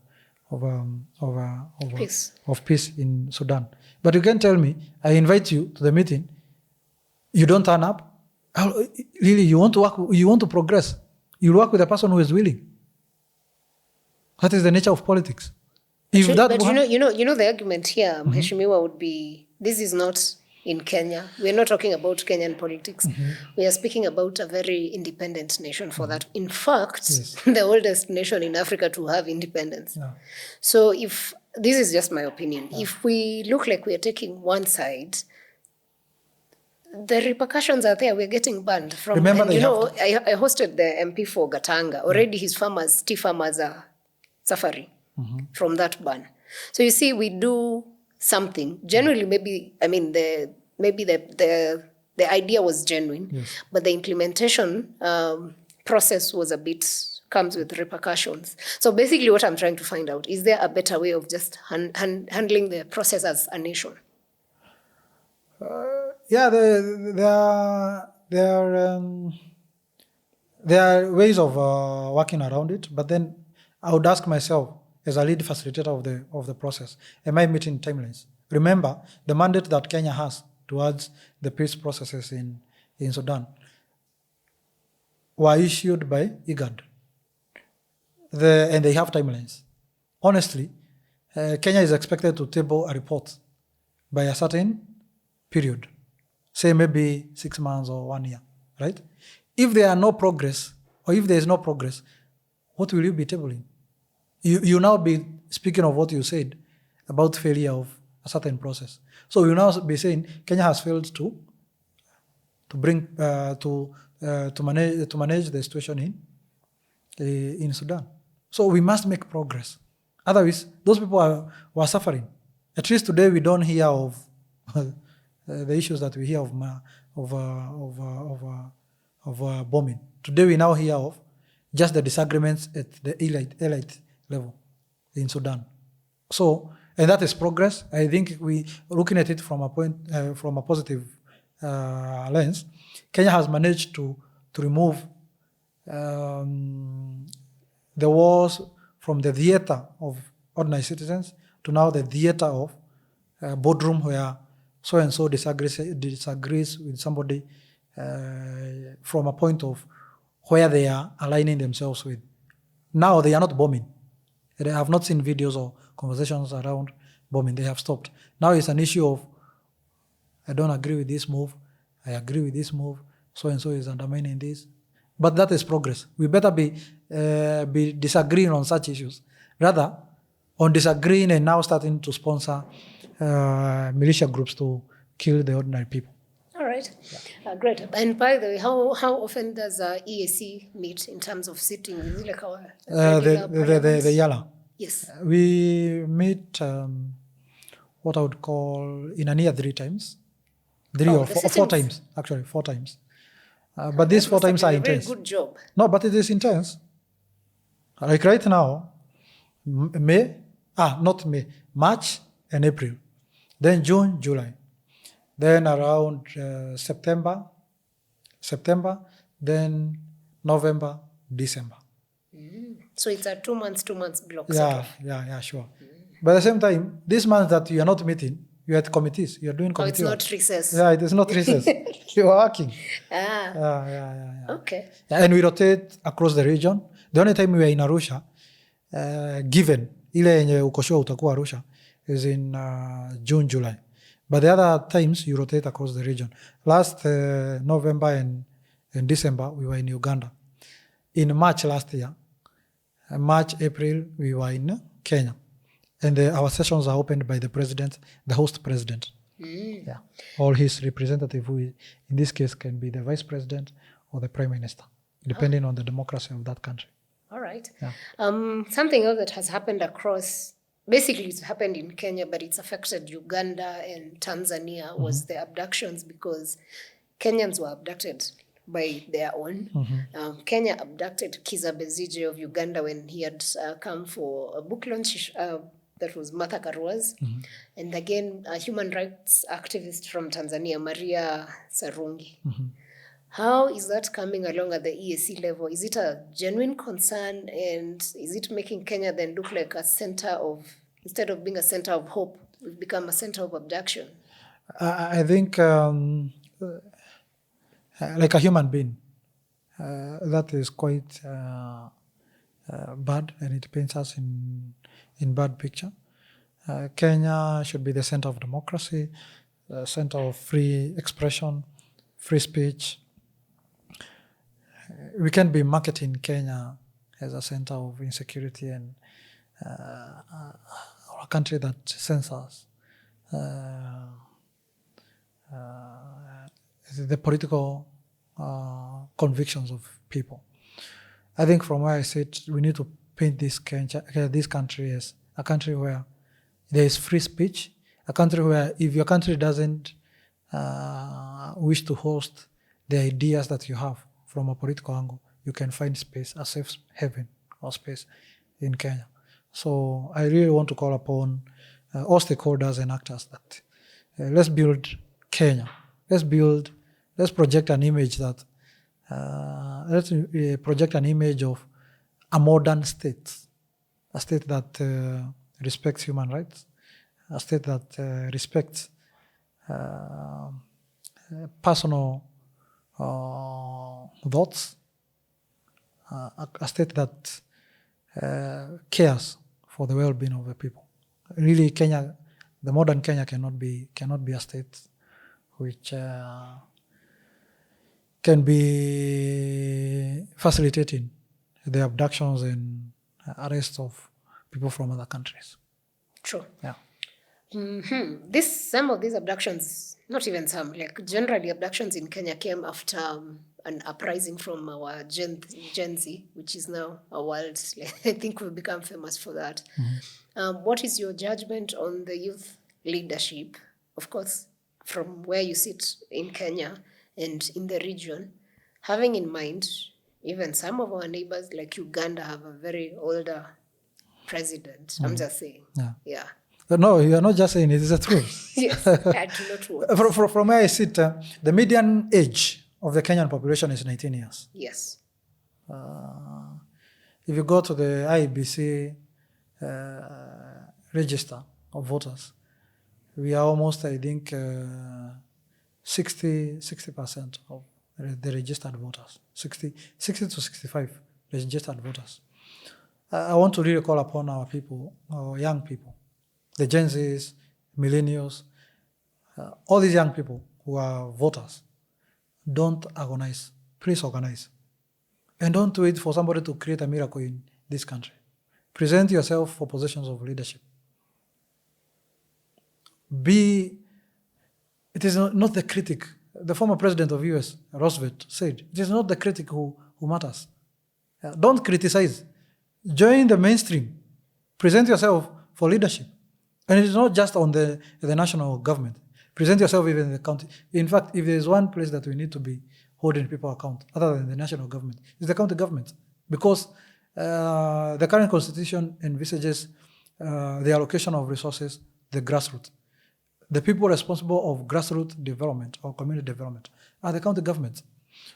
peace in Sudan. But you can tell me, I invite you to the meeting, you don't turn up. Really, you want to work, you want to progress. You work with a person who is willing. That is the nature of politics. You know the argument here, Mheshimiwa, would be, this is not in Kenya. We're not talking about Kenyan politics. We are speaking about a very independent nation for that. In fact, the oldest nation in Africa to have independence. Yeah. So if, this is just my opinion, if we look like we are taking one side, the repercussions are there. We're getting banned from. Remember, I hosted the MP for Gatanga. Already his tea farmers are suffering from that ban. So you see, we do something. Generally, maybe the idea was genuine, but the implementation process was comes with repercussions. So basically, what I'm trying to find out, is there a better way of just handling the process as a nation? There are ways of working around it, but then I would ask myself, as a lead facilitator of the process, am I meeting timelines? Remember, the mandate that Kenya has towards the peace processes in Sudan were issued by IGAD, and they have timelines. Honestly, Kenya is expected to table a report by a certain period, say maybe 6 months or 1 year, right? If there are no progress, or if there is no progress, what will you be tabling? You now be speaking of what you said about failure of a certain process. So you now be saying Kenya has failed to manage the situation in Sudan. So we must make progress. Otherwise, those people were suffering. At least today we don't hear of the issues that we hear of bombing. Today we now hear of just the disagreements at the elite level in Sudan. So, and that is progress. I think we looking at it from a positive lens. Kenya has managed to remove the wars from the theater of ordinary citizens to now the theater of boardroom, where so and so disagrees with somebody from a point of where they are aligning themselves with. Now they are not bombing. I have not seen videos or conversations around bombing. They have stopped. Now it's an issue of, I don't agree with this move, I agree with this move, so and so is undermining this. But that is progress. We better be disagreeing on such issues, rather on disagreeing and now starting to sponsor militia groups to kill the ordinary people. All right. Great. And by the way, how often does EAC meet in terms of sitting? Is it like our the EALA? Yes. We meet what I would call in a year 3 times. 4 times, actually 4 times. But these 4 times are intense. Very good job. No, but it is intense. Like right now, March and April. Then June, July. Then around September, then November, December. So it's a 2 months block. Yeah, sure. But at the same time, this month that you are not meeting, you are at committees. You are doing committees. Oh, it's not recess. Yeah, it is not recess. You are working. Yeah. Okay. And we rotate across the region. The only time we are in Arusha, given ile yenye uko sure utakuwa Arusha, is in June, July. But the other times you rotate across the region. Last November and December, we were in Uganda. In March last year, March, April, we were in Kenya. And our sessions are opened by the president, the host president. Yeah. Or his representative, who in this case can be the vice president or the prime minister, depending on the democracy of that country. All right. Yeah. Something else that has happened across, basically it's happened in Kenya, but it's affected Uganda and Tanzania, was the abductions, because Kenyans were abducted by their own. Kenya abducted Kizza Besigye of Uganda when he had come for a book launch that was Martha Karua's. And again, a human rights activist from Tanzania, Maria Sarungi. How is that coming along at the EAC level? Is it a genuine concern, and is it making Kenya then look like a center of, instead of being a center of hope, we've become a center of abduction? I think like a human being, that is quite bad, and it paints us in bad picture. Kenya should be the center of democracy, center of free expression, free speech. We can't be marketing Kenya as a center of insecurity and a country that censors the political convictions of people. I think from where I sit, we need to paint this country as a country where there is free speech, a country where if your country doesn't wish to host the ideas that you have from a political angle, you can find space, a safe haven or space in Kenya. So I really want to call upon all stakeholders and actors that let's build Kenya. Let's project an image that, let's project an image of a modern state, a state that respects human rights, a state that respects personal thoughts, a state that cares for the well-being of the people. Really, Kenya, the modern Kenya cannot be a state which can be facilitating the abductions and arrests of people from other countries. True. Yeah. Some of these abductions, not even some, like generally abductions in Kenya came after an uprising from our Gen Z, which is now a world. I think we've become famous for that. What is your judgment on the youth leadership, of course, from where you sit in Kenya and in the region, having in mind even some of our neighbors like Uganda have a very older president? I'm just saying. Yeah. No, you are not just saying it, it's the truth. Yes, I do not want. From where I sit, the median age of the Kenyan population is 19 years. Yes. If you go to the IEBC register of voters, we are almost, I think, 60% of the registered voters, 60 to 65 registered voters. I want to really call upon our people, our young people, the Gen Zs, millennials, all these young people who are voters. Don't agonize. Please organize. And don't wait for somebody to create a miracle in this country. Present yourself for positions of leadership. It is not the critic. The former president of US, Roosevelt, said, it is not the critic who matters. Don't criticize. Join the mainstream. Present yourself for leadership. And it is not just on the national government. Present yourself even in the county. In fact, if there is one place that we need to be holding people account, other than the national government, is the county government. Because the current constitution envisages the allocation of resources, the grassroots. The people responsible of grassroots development or community development are the county governments.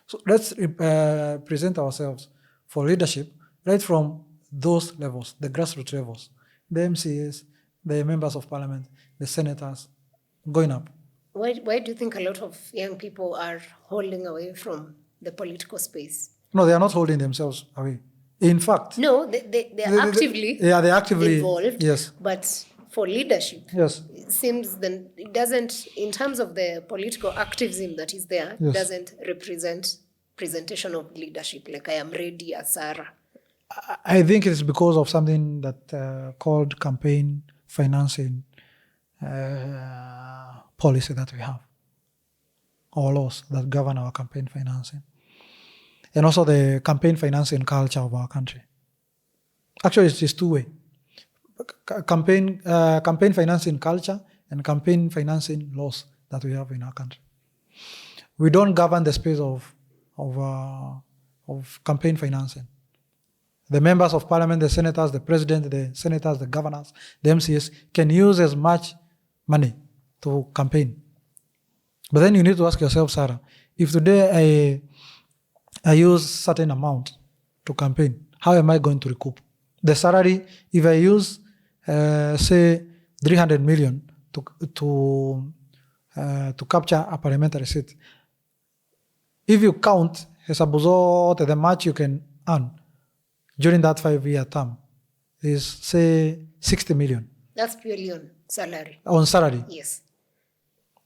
So let's present ourselves for leadership right from those levels, the grassroots levels, the MCAs, the members of parliament, the senators, going up. Why do you think a lot of young people are holding away from the political space? No, they are not holding themselves away. In fact... No, they're actively involved. Yes. But for leadership, yes, it seems then it doesn't, in terms of the political activism that is there, yes, it doesn't represent presentation of leadership, like I am ready as Sarah. I think it's because of something that called campaign financing policy that we have, or laws that govern our campaign financing, and also the campaign financing culture of our country. Actually, it is two-way. Campaign financing culture and campaign financing laws that we have in our country. we don't govern the space of campaign financing. The members of parliament, the senators, the president, the senators, the governors, the MCS can use as much money to campaign. But then you need to ask yourself, Sarah, if today I use certain amount to campaign, how am I going to recoup? The salary, if I use, say, 300 million to capture a parliamentary seat, if you count the much you can earn during that 5-year term is, say, 60 million. That's purely on salary. On salary? Yes.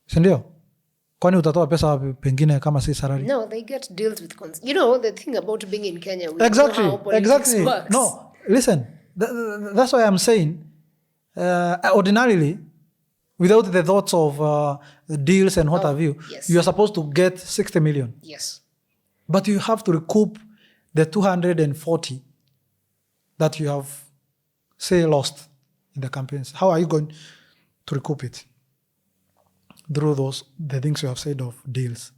Sindio? Kwani utatoa pesa pengine kama si salary? No, they get deals with you know, the thing about being in Kenya, we exactly, know how politics works. No, listen, that's why I'm saying, ordinarily, without the thoughts of deals and what have you, yes, you are supposed to get 60 million. Yes. But you have to recoup the 240 that you have, say, lost in the campaigns. How are you going to recoup it? Through the things you have said of deals.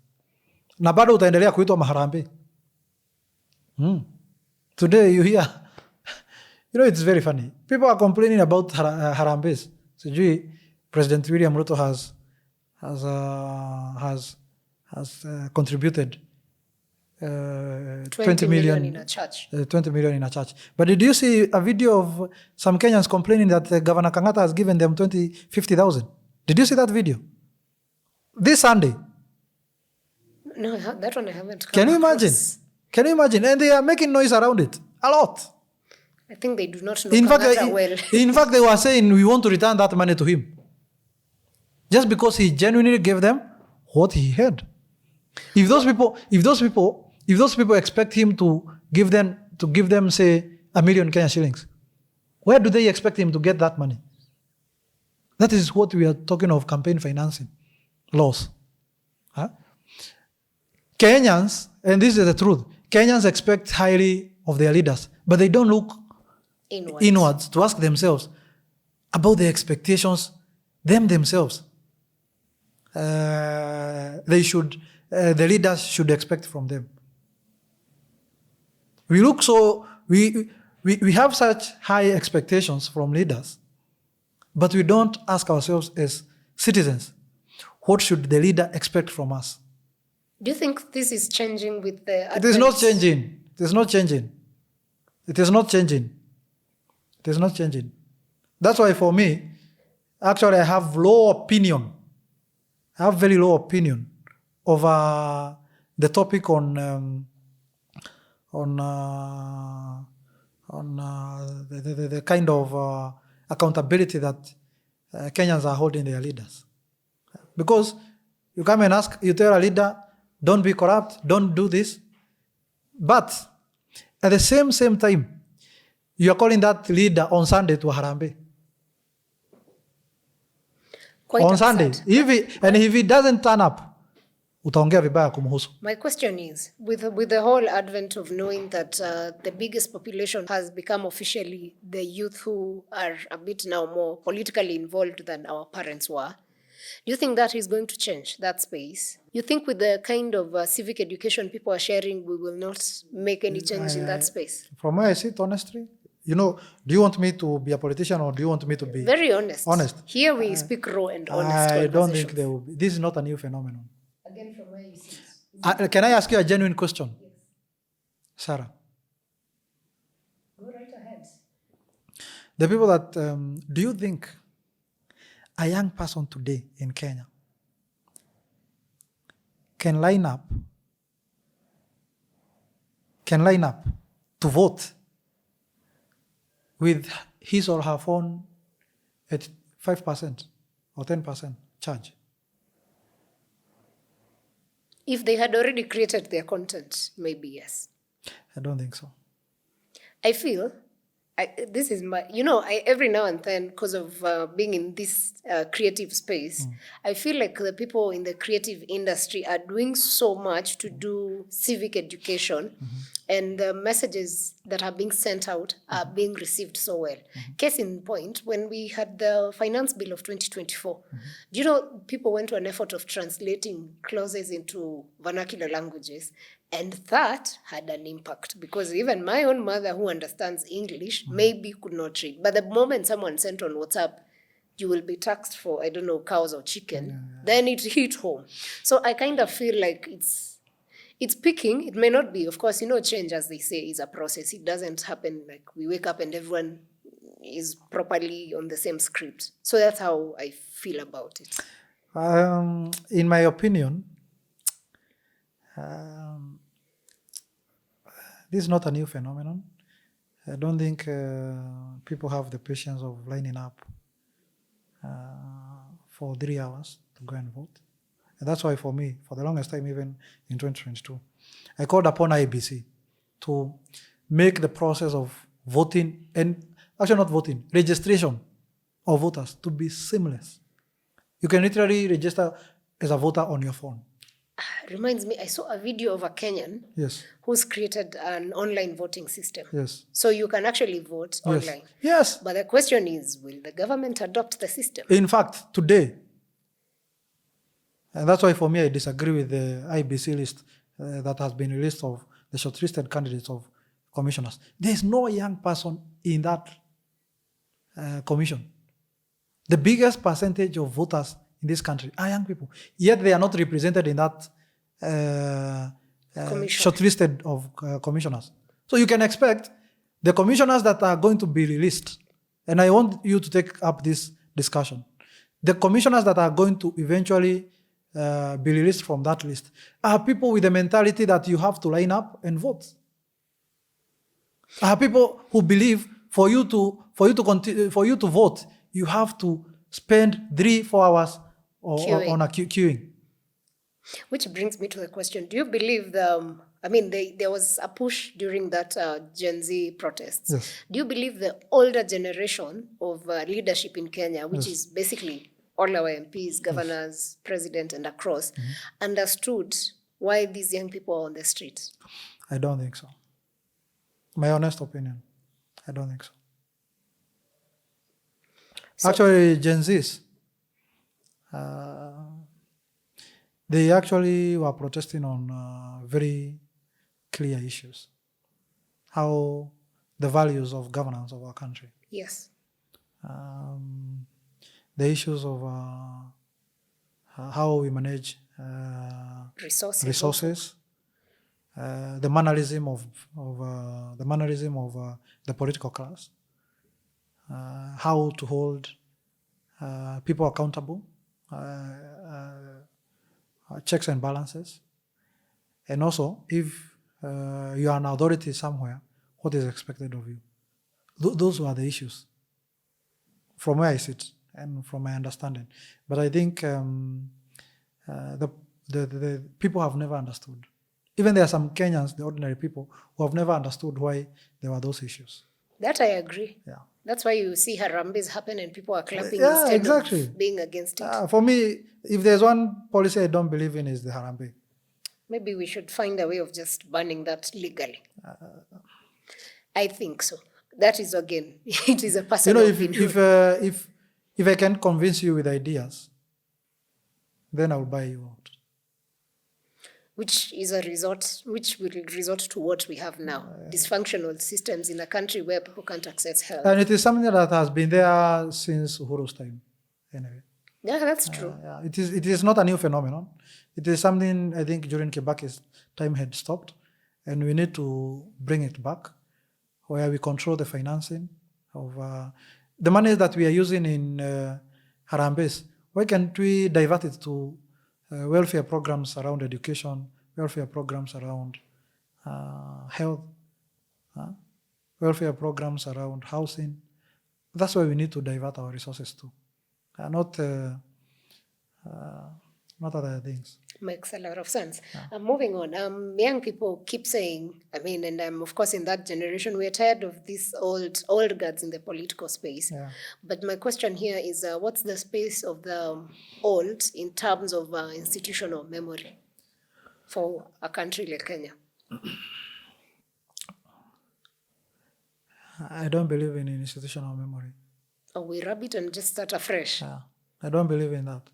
Na bado utaendelea kuitwa maharambe. Today you hear, you know, it's very funny. People are complaining about harambes. Sijui President William Ruto has contributed 20 million in a church. 20 million in a church. But did you see a video of some Kenyans complaining that Governor Kangata has given them 50,000? Did you see that video? This Sunday. No, that one I haven't. Can you imagine? Can you imagine? And they are making noise around it. A lot. I think they do not know Kangata well. In fact, they were saying we want to return that money to him. Just because he genuinely gave them what he had. If those people expect him to give them, say, 1 million Kenyan shillings, where do they expect him to get that money? That is what we are talking of, campaign financing laws. Huh? Kenyans, and this is the truth, Kenyans expect highly of their leaders, but they don't look inwards to ask themselves about the expectations themselves. The leaders should expect from them. We have such high expectations from leaders, but we don't ask ourselves as citizens, what should the leader expect from us? Do you think this is changing with the... It is not changing. It is not changing. It is not changing. It is not changing. That's why for me, actually I have low opinion. I have very low opinion over the topic on the kind of accountability that Kenyans are holding their leaders. Because you come and you tell a leader, don't be corrupt, don't do this. But at the same time, you are calling that leader on Sunday to Harambe. Quite on upset. Sunday. If he doesn't turn up, utaongea vibaya kumhusu. My question is, with the whole advent of knowing that the biggest population has become officially the youth who are a bit now more politically involved than our parents were, do you think that is going to change that space? You think with the kind of civic education people are sharing, we will not make any change in that space? From where I sit, honestly, do you want me to be a politician or do you want me to be... Very honest. Honest. Here we speak raw and honest. I don't think there will be. This is not a new phenomenon. Again, from where you sit. Can I ask you a genuine question? Yes. Sarah. Go right ahead. The people that... do you think a young person today in Kenya can line up to vote with his or her phone at 5% or 10% charge? If they had already created their content, maybe yes. I don't think so. I feel this is my, every now and then, because of being in this creative space, I feel like the people in the creative industry are doing so much to do civic education, and the messages that are being sent out are being received so well. Case in point, when we had the finance bill of 2024, do you know people went to an effort of translating clauses into vernacular languages? And that had an impact, because even my own mother, who understands English, maybe could not read. But the moment someone sent on WhatsApp, you will be taxed for, I don't know, cows or chicken, then it hit home. So I kind of feel like it's picking. It may not be. Of course, change, as they say, is a process. It doesn't happen like we wake up and everyone is properly on the same script. So that's how I feel about it. In my opinion, this is not a new phenomenon. I don't think people have the patience of lining up for 3 hours to go and vote. And that's why for me, for the longest time, even in 2022, I called upon IEBC to make the process of voting, and actually not voting, registration of voters to be seamless. You can literally register as a voter on your phone. Reminds me, I saw a video of a Kenyan who's created an online voting system. Yes. So you can actually vote online. Yes. But the question is, will the government adopt the system? In fact, today, and that's why for me I disagree with the IBC list that has been released of the shortlisted candidates of commissioners. There is no young person in that commission. The biggest percentage of voters in this country are young people, yet they are not represented in that shortlisted of commissioners. So you can expect the commissioners that are going to be released, and I want you to take up this discussion, the commissioners that are going to eventually be released from that list are people with the mentality that you have to line up and vote. Are people who believe for you to vote, you have to spend 3-4 hours on a queuing. Which brings me to the question: do you believe there was a push during that Gen Z protests? Yes. Do you believe the older generation of leadership in Kenya, which is basically all our MPs, governors, president, and across, understood why these young people are on the streets? I don't think so. My honest opinion, I don't think so. Actually, Gen Zs, they actually were protesting on very clear issues. How the values of governance of our country. Yes. The issues of how we manage resources, the mannerism of the political class, how to hold people accountable, checks and balances, and also if you are an authority somewhere, what is expected of you. Those were the issues from where I sit and from my understanding. But I think the people have never understood. Even there are some Kenyans, the ordinary people, who have never understood why there were those issues. That I agree. Yeah. That's why you see harambes happen and people are clapping instead of being against it. For me, if there's one policy I don't believe in, is the harambe. Maybe we should find a way of just banning that legally. I think so. That is, again, it is a personal opinion. If I can convince you with ideas, then I'll buy you out. Which will resort to what we have now, dysfunctional systems in a country where people can't access health. And it is something that has been there since Uhuru's time, anyway. Yeah, that's true. It is not a new phenomenon. It is something I think during Kibaki's time had stopped, and we need to bring it back, where we control the financing of the money that we are using in Harambes. Why can't we divert it to welfare programs around education, welfare programs around health, welfare programs around housing? That's where we need to divert our resources to, not other things. Makes a lot of sense. Moving on, young people keep saying, I mean, and I'm of course in that generation, we're tired of these old guards in the political space. Yeah. But my question here is, what's the space of the old in terms of institutional memory for a country like Kenya? I don't believe in institutional memory. Or we rub it and just start afresh? Yeah. I don't believe in that.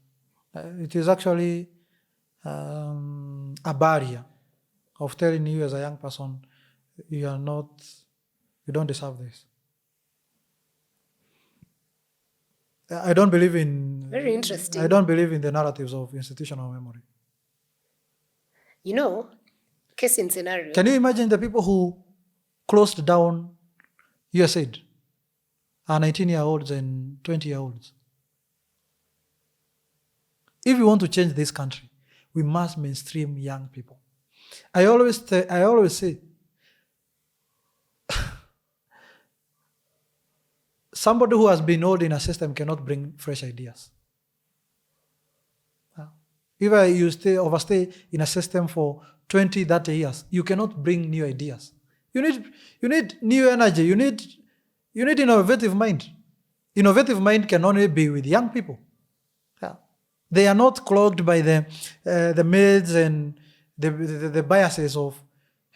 It is actually a barrier of telling you as a young person, you don't deserve this. I don't believe in... Very interesting. I don't believe in the narratives of institutional memory. You know, case in scenario. Can you imagine the people who closed down USAID are 19-year-olds and 20-year-olds? If we want to change this country, we must mainstream young people. I always say, somebody who has been old in a system cannot bring fresh ideas. If you overstay in a system for 20, 30 years, you cannot bring new ideas. You need new energy. You need innovative mind. Innovative mind can only be with young people. They are not clogged by the myths and the biases of,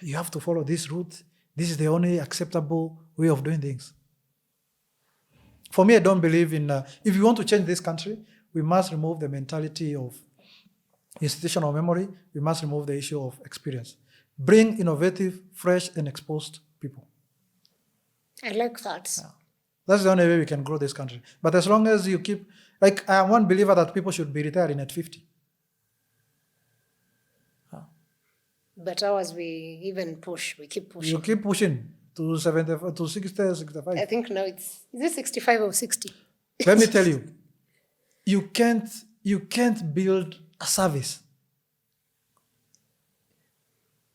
you have to follow this route. This is the only acceptable way of doing things. For me, I don't believe in, if you want to change this country, we must remove the mentality of institutional memory. We must remove the issue of experience. Bring innovative, fresh, and exposed people. I like that. Yeah. That's the only way we can grow this country. But as long as you keep, like, I am one believer that people should be retiring at 50. But ours, we even push, we keep pushing. You keep pushing to 70, to 60, 65. I think now is it 65 or 60? Let me tell you, you can't build a service.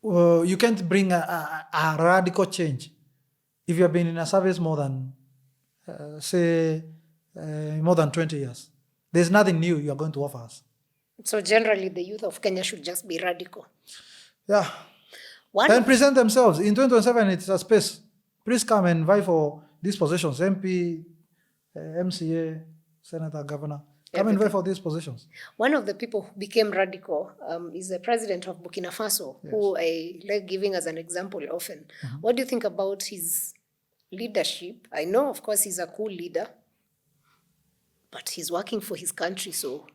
You can't bring a radical change if you have been in a service more than, more than 20 years. There's nothing new you are going to offer us. So generally, the youth of Kenya should just be radical. Yeah. And present themselves. In 2027, it's a space. Please come and vie for these positions. MP, MCA, Senator, Governor. Come and vie for these positions. One of the people who became radical is the president of Burkina Faso, yes, who I like giving as an example often. Mm-hmm. What do you think about his leadership? I know, of course, he's a cool leader, but he's working for his country, so...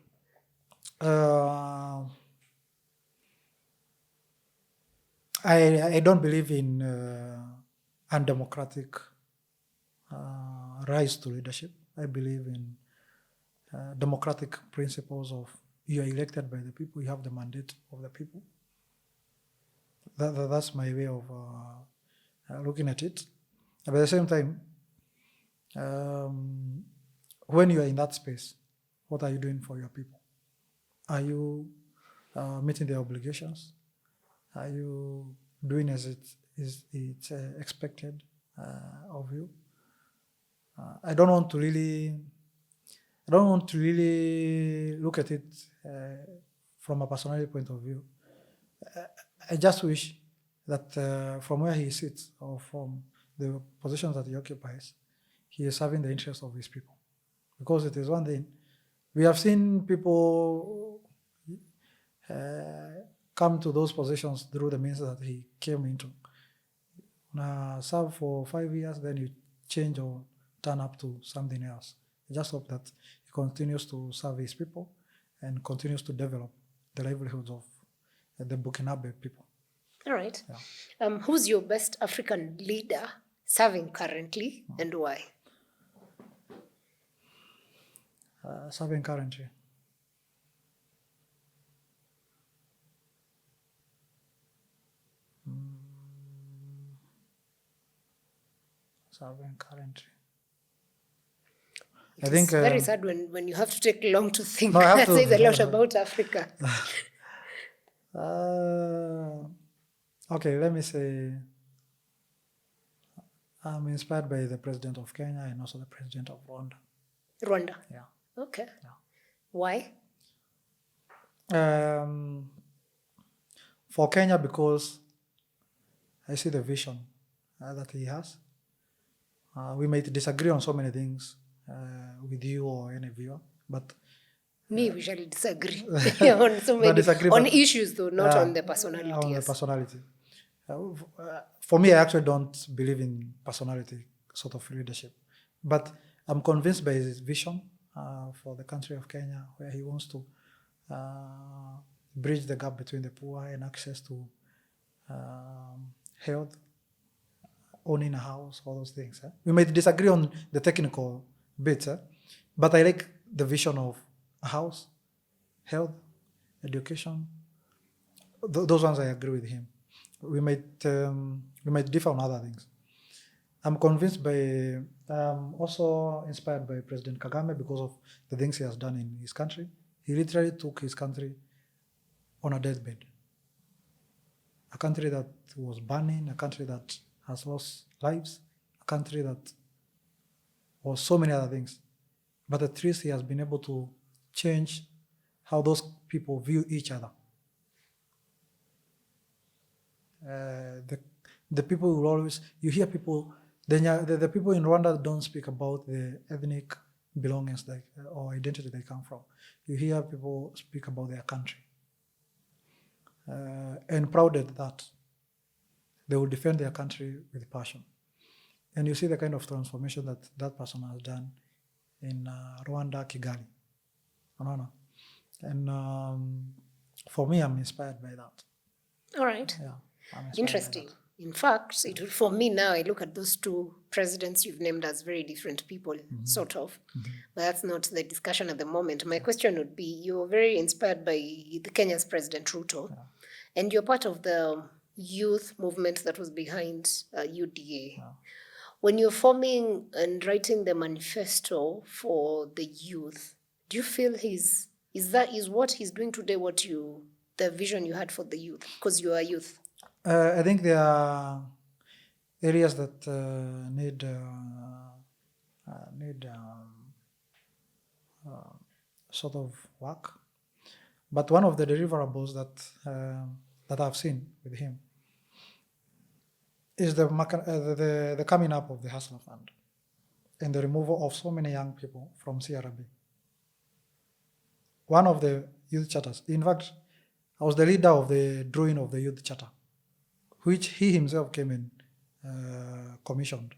I don't believe in undemocratic rise to leadership. I believe in democratic principles of you are elected by the people, you have the mandate of the people. That's my way of looking at it. But at the same time, when you are in that space, what are you doing for your people? Are you meeting their obligations? Are you doing as it's expected of you? I don't want to really look at it from a personality point of view. I just wish that from where he sits or from the positions that he occupies, he is serving the interests of his people. Because it is one thing, we have seen people come to those positions through the means that he came into. Serve for 5 years, then you change or turn up to something else. I just hope that he continues to serve his people and continues to develop the livelihoods of the Burkinabe people. All right. Yeah. Who's your best African leader serving currently and why? Serving currently. Serving currently. I think it's very sad when you have to take long to think. No, that says a lot about Africa. Okay, let me say I'm inspired by the president of Kenya and also the president of Rwanda. Rwanda? Yeah. Okay. Yeah. Why? For Kenya, because I see the vision that he has. We might disagree on so many things with you or any viewer, but we shall disagree on so many on issues, though, not on the personality. On the personality. For me, I actually don't believe in personality sort of leadership, but I'm convinced by his vision for the country of Kenya, where he wants to bridge the gap between the poor and access to health, owning a house, all those things. We might disagree on the technical bits, but I like the vision of a house, health, education. Those ones I agree with him. We might differ on other things. I'm convinced by, also inspired by President Kagame because of the things he has done in his country. He literally took his country on a deathbed. A country that was burning, a country that has lost lives, a country that was so many other things. But at least he has been able to change how those people view each other. The people will always, you hear people, the people in Rwanda don't speak about the ethnic belongings or identity they come from. You hear people speak about their country. And proud at that. They will defend their country with passion. And you see the kind of transformation that that person has done in Rwanda, Kigali. And for me, I'm inspired by that. All right. Yeah, interesting. In fact, for me now, I look at those two presidents you've named as very different people, sort of. But that's not the discussion at the moment. My question would be, you're very inspired by the Kenya's President Ruto, and you're part of the youth movement that was behind UDA. When you're forming and writing the manifesto for the youth, do you feel is what he's doing today the vision you had for the youth? Because you are youth. I think there are areas that need sort of work. But one of the deliverables that I've seen with him is the coming up of the Hustler Fund and the removal of so many young people from CRB. One of the youth charters, in fact, I was the leader of the drawing of the youth charter, which he himself came in commissioned,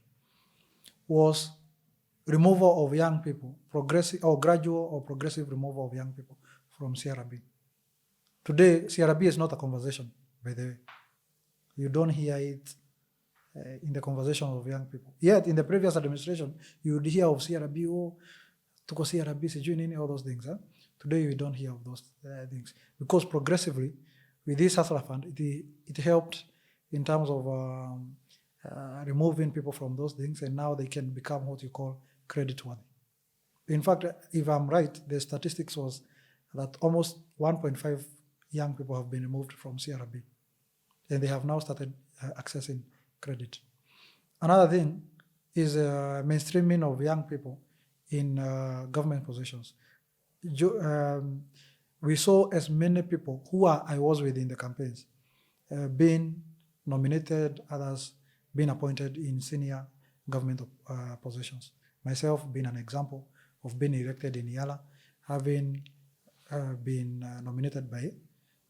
was removal of young people, gradual or progressive removal of young people from CRB. Today, CRB is not a conversation, by the way. You don't hear it in the conversation of young people. Yet, in the previous administration, you would hear of CRB, tuko CRB, sijui nini, all those things. Today, you don't hear of those things. Because progressively, with this Hustler Fund, it helped in terms of removing people from those things, and now they can become what you call credit-worthy. In fact, if I'm right, the statistics was that almost 1.5 young people have been removed from CRB, and they have now started accessing credit. Another thing is mainstreaming of young people in government positions. We saw as many people who I was with in the campaigns being nominated, others being appointed in senior government positions. Myself being an example of being elected in EALA, having been nominated by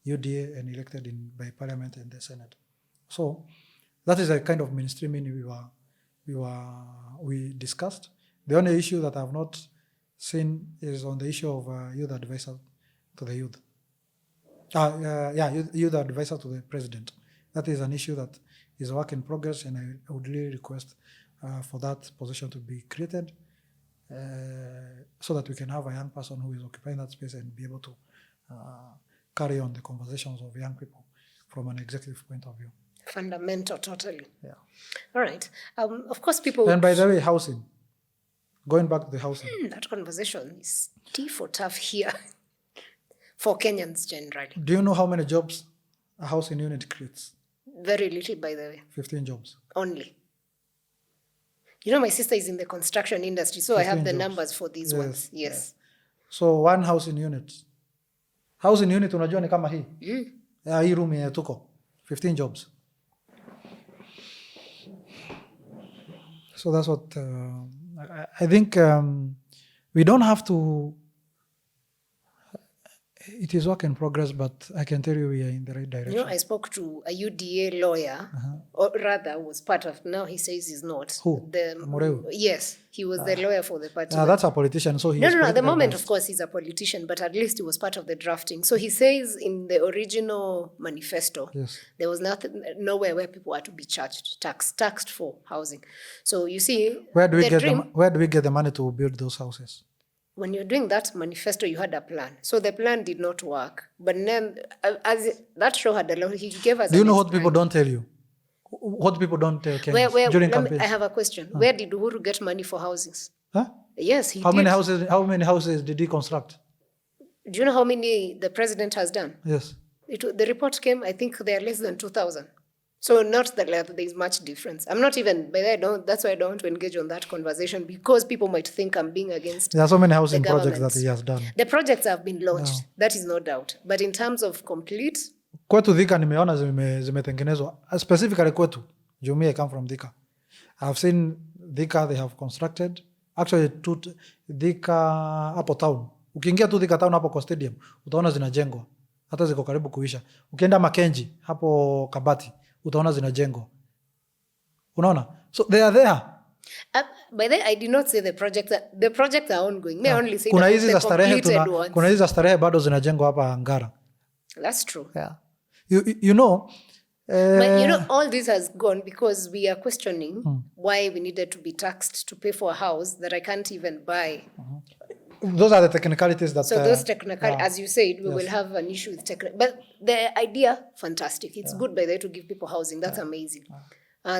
UDA and elected by Parliament and the Senate. So that is a kind of mainstreaming we discussed. The only issue that I've not seen is on the issue of youth advisor to the youth. Youth advisor to the president. That is an issue that is a work in progress, and I would really request for that position to be created so that we can have a young person who is occupying that space and be able to carry on the conversations of young people from an executive point of view. Fundamental, totally. Yeah. All right. Of course, people... And by the way, housing. Going back to the housing. That conversation is tea for tough here for Kenyans generally. Do you know how many jobs a housing unit creates? Very little, by the way. 15 jobs. Only. You know, my sister is in the construction industry, so I have the numbers for these ones. Yes. So one housing unit Housing unit unajua ni kama hii. Hii room yenye tuko 15 jobs. So that's what I think we don't have to. It is work in progress, but I can tell you we are in the right direction. You know, I spoke to a UDA lawyer, or rather was part of, now he says he's not. Who? Mureu? Yes, he was the lawyer for the party. That's a politician, so he No, at the moment, of course, he's a politician, but at least he was part of the drafting. So he says in the original manifesto, Yes. there was nowhere where people are to be taxed for housing. So you see, where do we get the money to build those houses? When you're doing that manifesto, you had a plan. So the plan did not work. But then, as that show had a lot, he gave us. Do you know what people don't tell you? What people don't tell Kenyans during campaigns? I have a question. Where did Uhuru get money for houses? Huh? Yes, he did. How many houses did he construct? Do you know how many the president has done? Yes. The report came, I think they are less than 2,000. So not that there is much difference. I'm not even, that's why I don't want to engage on that conversation, because people might think I'm being against. There are so many housing projects that he has done. The projects have been launched, that is no doubt. But in terms of complete... Kwetu Thika nimeona zimetengenezwa. Specifically kwetu, Jumia, I come from Thika. I've seen Thika, they have constructed. Actually, Thika hapo town. Ukiingia tu Thika town hapo kwa stadium, utaona zinajengwa. Hata ziko karibu kuisha. Ukienda Makenji, hapo Kabati, utaona zinajengwa. Unaona? So they are there. By the way, I did not say the projects are ongoing. I only say kuna the completed ones. Kuna hizi za starehe bado zinajengwa hapa Ngara. That's true. Yeah. You know, but you know, all this has gone because we are questioning why we needed to be taxed to pay for a house that I can't even buy. Those are the technicalities that... So those as you said, we will have an issue with technical. But the idea, fantastic. It's good, by the way, to give people housing. That's amazing.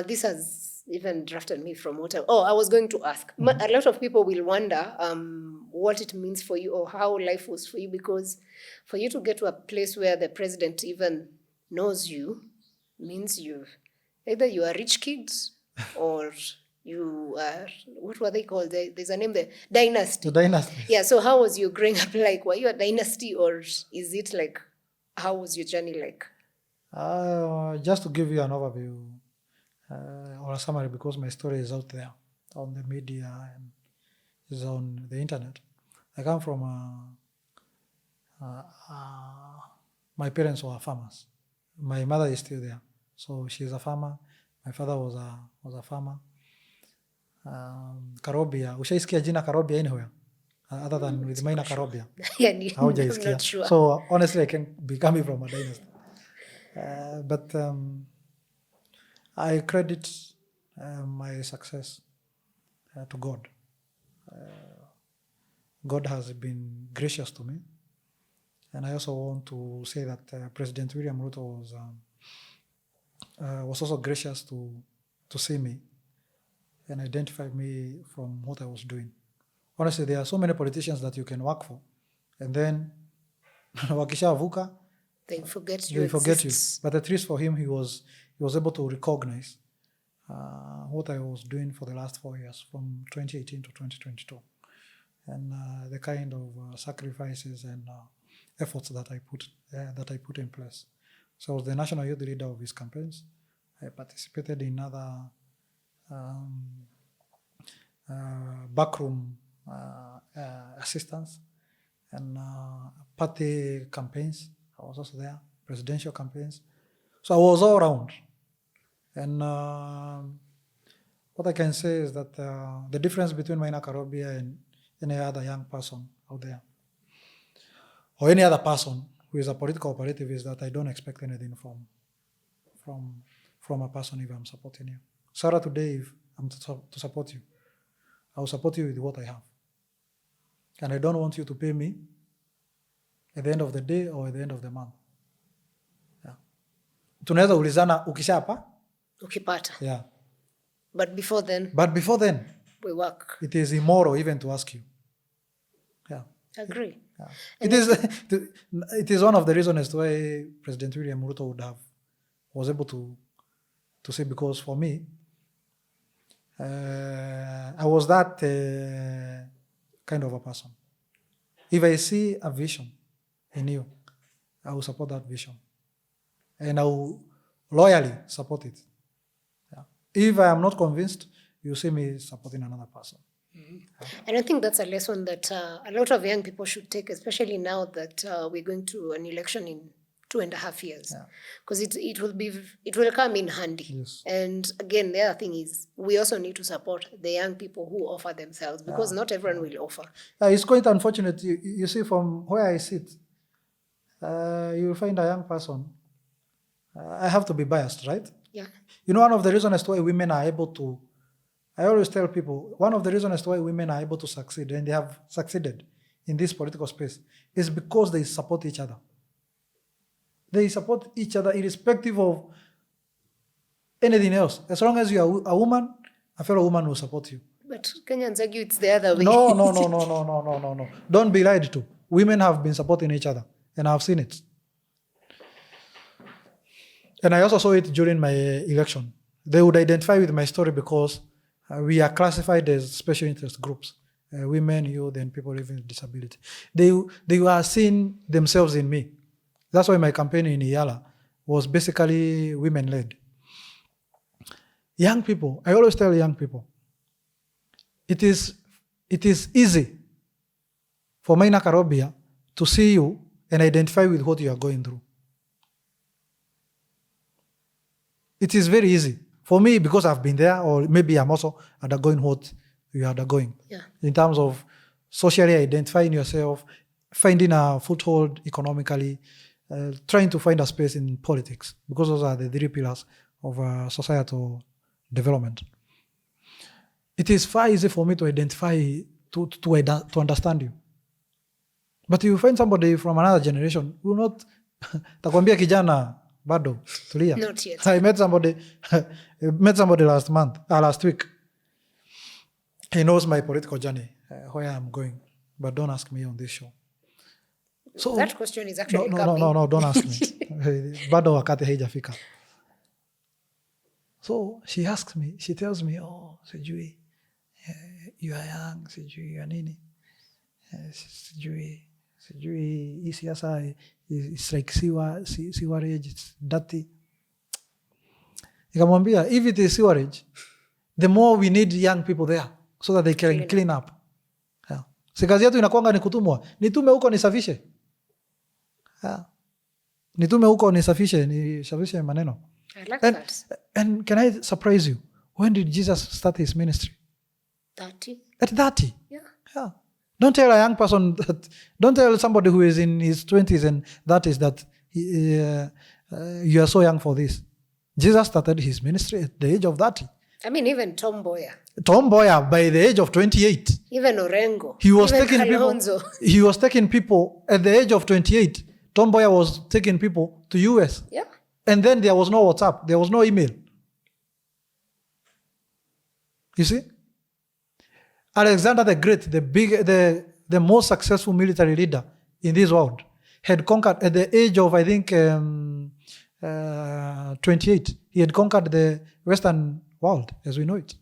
This has even drafted me from what I was going to ask. A lot of people will wonder what it means for you or how life was for you, because for you to get to a place where the president even knows you means either you are rich kids or... you are, what were they called? There's a name there. Dynasty. The dynasty. Yeah, so how was you growing up like? Were you a dynasty, or is it like, how was your journey like? Just to give you an overview or a summary, because my story is out there on the media and is on the internet. I come from my parents were farmers. My mother is still there. So she's a farmer. My father was a farmer. Karobia. Ushaisikia jina Karobia anywhere? Other than with Maina Karobia. I'm not sure. So honestly, I can be coming from a dynasty. But I credit my success to God. God has been gracious to me. And I also want to say that President William Ruto was also gracious to see me and identify me from what I was doing. Honestly, there are so many politicians that you can work for, and then wakishavuka, they forget you. But at least for him, he was able to recognize what I was doing for the last 4 years, from 2018 to 2022, and the kind of sacrifices and efforts that I put in place. So I was the national youth leader of his campaigns. I participated in other backroom assistance and party campaigns. I was also there, presidential campaigns. So I was all around. And what I can say is that the difference between Maina Karobia and any other young person out there, or any other person who is a political operative, is that I don't expect anything from a person if I'm supporting you. Sarah, today, if I'm to support you, I will support you with what I have. And I don't want you to pay me at the end of the day or at the end of the month. Yeah. Tunaweza ulizana ukishapa? Ukipata. Yeah. But before then? We work. It is immoral even to ask you. Yeah. Agree. Yeah. It is one of the reasons why President William Ruto was able to say, because for me, I was that kind of a person. If I see a vision in you, I will support that vision. And I will loyally support it. Yeah. If I am not convinced, you see me supporting another person. And I think that's a lesson that a lot of young people should take, especially now that we're going to an election in 2.5 years, because it will come in handy. Yes. And again, the other thing is we also need to support the young people who offer themselves, because not everyone will offer. It's quite unfortunate. You see, from where I sit, you will find a young person. I have to be biased, right? Yeah. You know, one of the reasons as to why women are able to, I always tell people, one of the reasons as to why women are able to succeed, and they have succeeded in this political space, is because they support each other. They support each other irrespective of anything else. As long as you are a woman, a fellow woman will support you. But Kenyans argue it's the other way. No. Don't be lied to. Women have been supporting each other, and I've seen it. And I also saw it during my election. They would identify with my story because we are classified as special interest groups, women, youth, and people living with disability. They were seeing themselves in me. That's why my campaign in EALA was basically women-led. Young people, I always tell young people, it is easy for Maina Karobia to see you and identify with what you are going through. It is very easy. For me, because I've been there, or maybe I'm also undergoing what you are undergoing. Yeah. In terms of socially identifying yourself, finding a foothold economically, trying to find a space in politics, because those are the 3 pillars of societal development. It is far easy for me to identify, to understand you. But you find somebody from another generation who will not, takwambia kijana, bado, tulia. Not yet. I met somebody last week. He knows my political journey, where I'm going, but don't ask me on this show. So that question is actually coming. No, don't ask me. Bado wakati haijafika. So she asks me, she tells me, oh, sijui, you are young, sijui, you are nini, sijui, hii siasa is like sewerage, it's dirty. Nikamwambia, if it is sewerage, the more we need young people there so that they can clean up. Yeah. Si kazi yetu inakuanga ni kutumwa. Nitume huko nisafishe. Yeah. Nitume huko nisafishe maneno. I like that. And can I surprise you? When did Jesus start his ministry? 30. At 30. Yeah. Don't tell a young person that, don't tell somebody who is in his 20s and 30s that you are so young for this. Jesus started his ministry at the age of 30. I mean, even Tom Boya, by the age of 28. Even Orengo. He was taking people at the age of 28. Tom Boya was taking people to US. Yeah. And then there was no WhatsApp. There was no email. You see? Alexander the Great, the most successful military leader in this world, had conquered at the age of, I think, 28. He had conquered the Western world as we know it.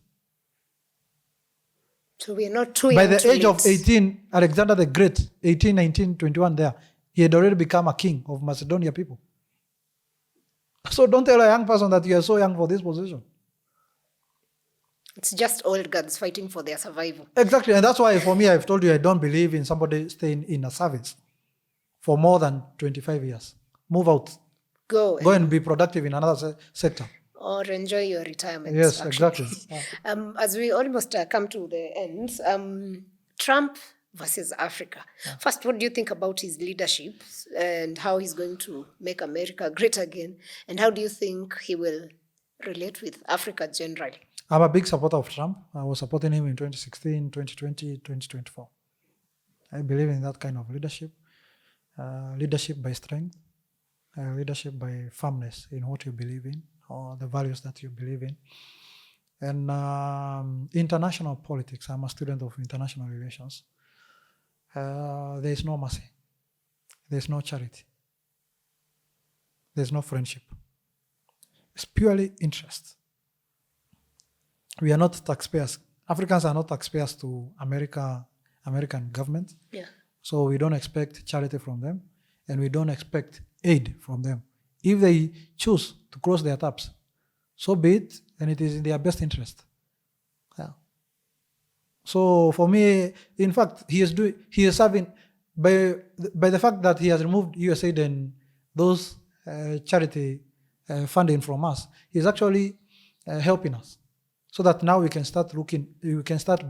So we are not too young. By the age of 18, Alexander the Great, 18, 19, 21 there, he had already become a king of Macedonia people. So don't tell a young person that you are so young for this position. It's just old guns fighting for their survival. Exactly. And that's why for me, I've told you, I don't believe in somebody staying in a service for more than 25 years. Move out. Go and be productive in another sector. Or enjoy your retirement. Yes, actually. exactly. As we almost come to the end, Trump versus Africa. Yeah. First, what do you think about his leadership and how he's going to make America great again? And how do you think he will relate with Africa generally? I'm a big supporter of Trump. I was supporting him in 2016, 2020, 2024. I believe in that kind of leadership. Leadership by strength, leadership by firmness in what you believe in, or the values that you believe in. And international politics, I'm a student of international relations. There is no mercy. There is no charity. There is no friendship. It's purely interest. We are not taxpayers. Africans are not taxpayers to American government. Yeah. So we don't expect charity from them, and we don't expect aid from them. If they choose to close their taps, so be it, and it is in their best interest. Yeah. So for me, in fact, he is serving by the fact that he has removed USAID and those charity funding from us. He's actually helping us, so that now we can start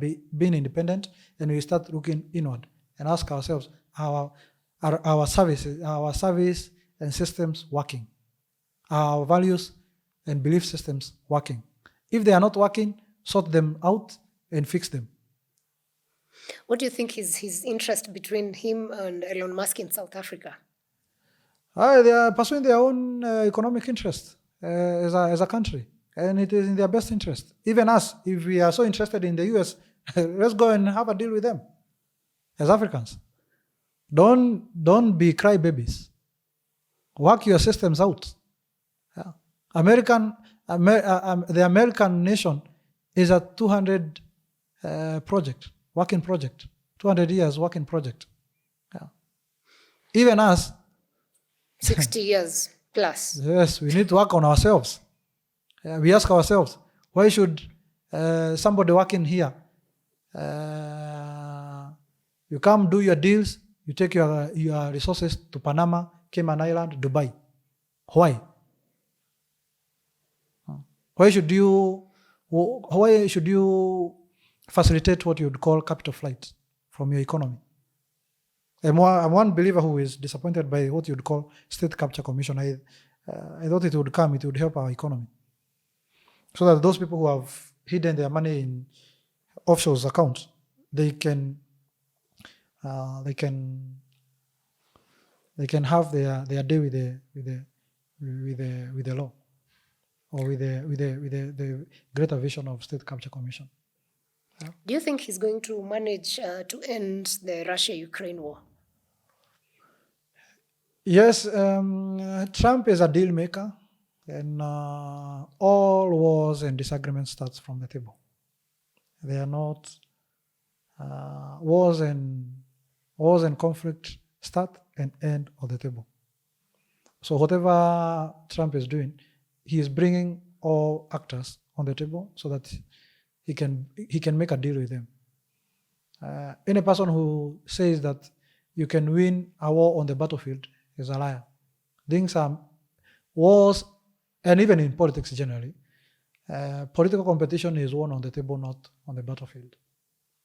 being independent, and we start looking inward and ask ourselves, are our service and systems working? Are our values and belief systems working? If they are not working, sort them out and fix them. What do you think is his interest between him and Elon Musk in South Africa? They are pursuing their own economic interest as a country, and it is in their best interest. Even us, if we are so interested in the US, let's go and have a deal with them as Africans. Don't be crybabies. Work your systems out. Yeah. The American nation is a 200 working project, 200 years working project. Yeah. Even us, 60 years plus. Yes, we need to work on ourselves. We ask ourselves, why should somebody working here, you come do your deals, you take your resources to Panama, Cayman Island, Dubai. Why? Why should you facilitate what you would call capital flight from your economy? I'm one believer who is disappointed by what you would call state capture commission. I thought it would help our economy, so that those people who have hidden their money in offshore accounts, they can have their day with the law, or with the greater vision of state capture commission. Yeah. Do you think he's going to manage to end the Russia-Ukraine war? Yes, Trump is a deal maker, and all wars and disagreements starts from the table. They are not wars and conflict start and end on the table. So whatever Trump is doing, he is bringing all actors on the table so that he can make a deal with them. Any person who says that you can win a war on the battlefield is a liar. Wars, and even in politics generally, political competition is won on the table, not on the battlefield.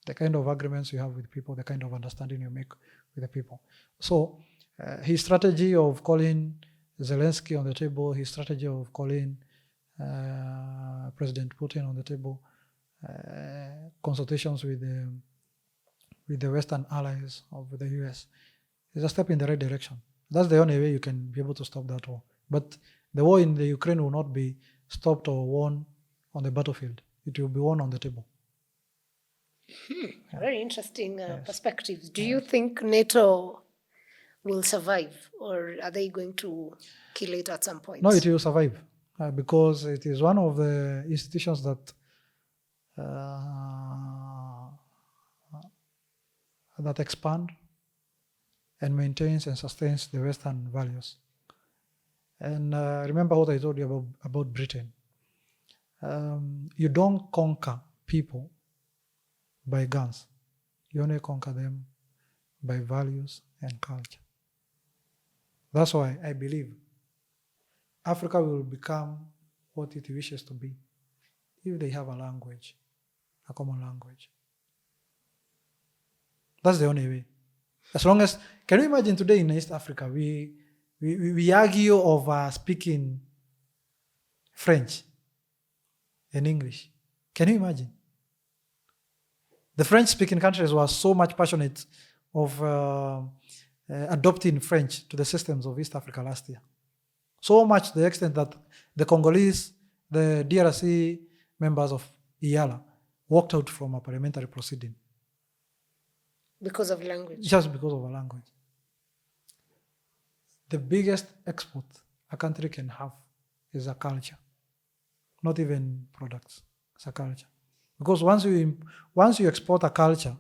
The kind of agreements you have with people, the kind of understanding you make with the people. So his strategy of calling Zelensky on the table, his strategy of calling President Putin on the table, consultations with the Western allies of the US, is a step in the right direction. That's the only way you can be able to stop that war. But the war in the Ukraine will not be stopped or won on the battlefield. It will be won on the table. Very interesting perspectives. Do you think NATO will survive, or are they going to kill it at some point? No, it will survive because it is one of the institutions that expand and maintains and sustains the Western values. And remember what I told you about Britain. You don't conquer people by guns. You only conquer them by values and culture. That's why I believe Africa will become what it wishes to be if they have a language, a common language. That's the only way. As long as, can you imagine today in East Africa, we argue over speaking French and English. Can you imagine? The French-speaking countries were so much passionate of adopting French to the systems of East Africa last year. So much to the extent that the Congolese, the DRC members of EALA walked out from a parliamentary proceeding. Because of language? Just because of a language. The biggest export a country can have is a culture, not even products. It's a culture. Because once you export a culture,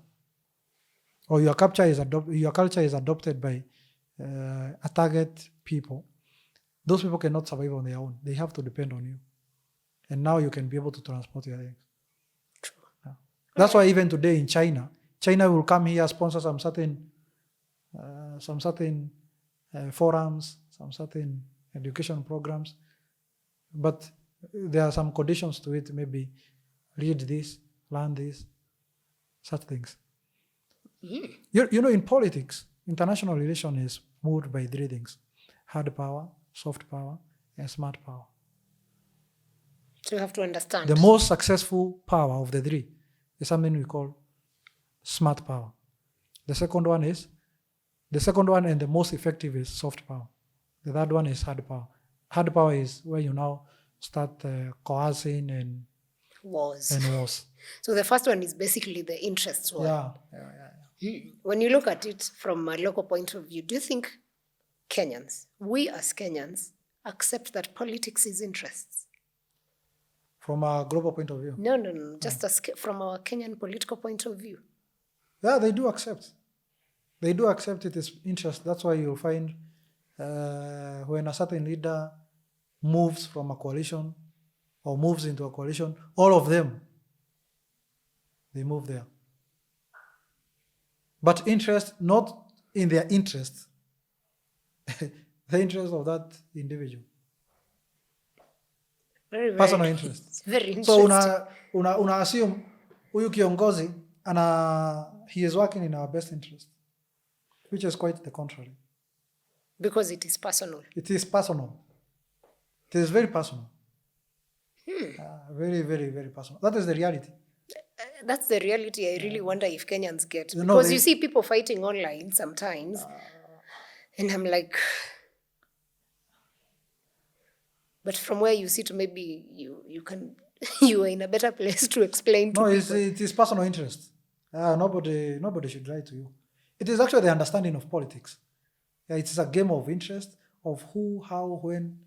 or your culture is adopted by a target people, those people cannot survive on their own. They have to depend on you. And now you can be able to transport your things. True. Yeah. That's why even today in China will come here, sponsor some certain forums, some certain education programs. But there are some conditions to it, maybe read this, learn this, such things. You know, in politics, international relation is moved by 3 things: hard power, soft power, and smart power. So you have to understand. The most successful power of the 3 is something we call smart power. The second one and the most effective is soft power. The third one is hard power. Hard power is where you now start coercing and wars. So the first one is basically the interests war. Yeah. When you look at it from a local point of view, do you think Kenyans, we as Kenyans, accept that politics is interests? From a global point of view? No. Just from our Kenyan political point of view. Yeah, they do accept. They do accept it is interest. That's why you'll find when a certain leader moves from a coalition or moves into a coalition, all of them, they move there. But interest, not in their interest, the interest of that individual. Very, personal interest. Very interesting. So una assume huyu kiongozi he is working in our best interest, which is quite the contrary. Because it is personal. It is personal. It is very personal. Very, very, very personal. That is the reality. That's the reality I really wonder if Kenyans get. Because you see people fighting online sometimes. And I'm like... But from where you sit, maybe you can you are in a better place to explain to people. It is personal interest. Nobody should lie to you. It is actually the understanding of politics. Yeah, it is a game of interest of who, how, when,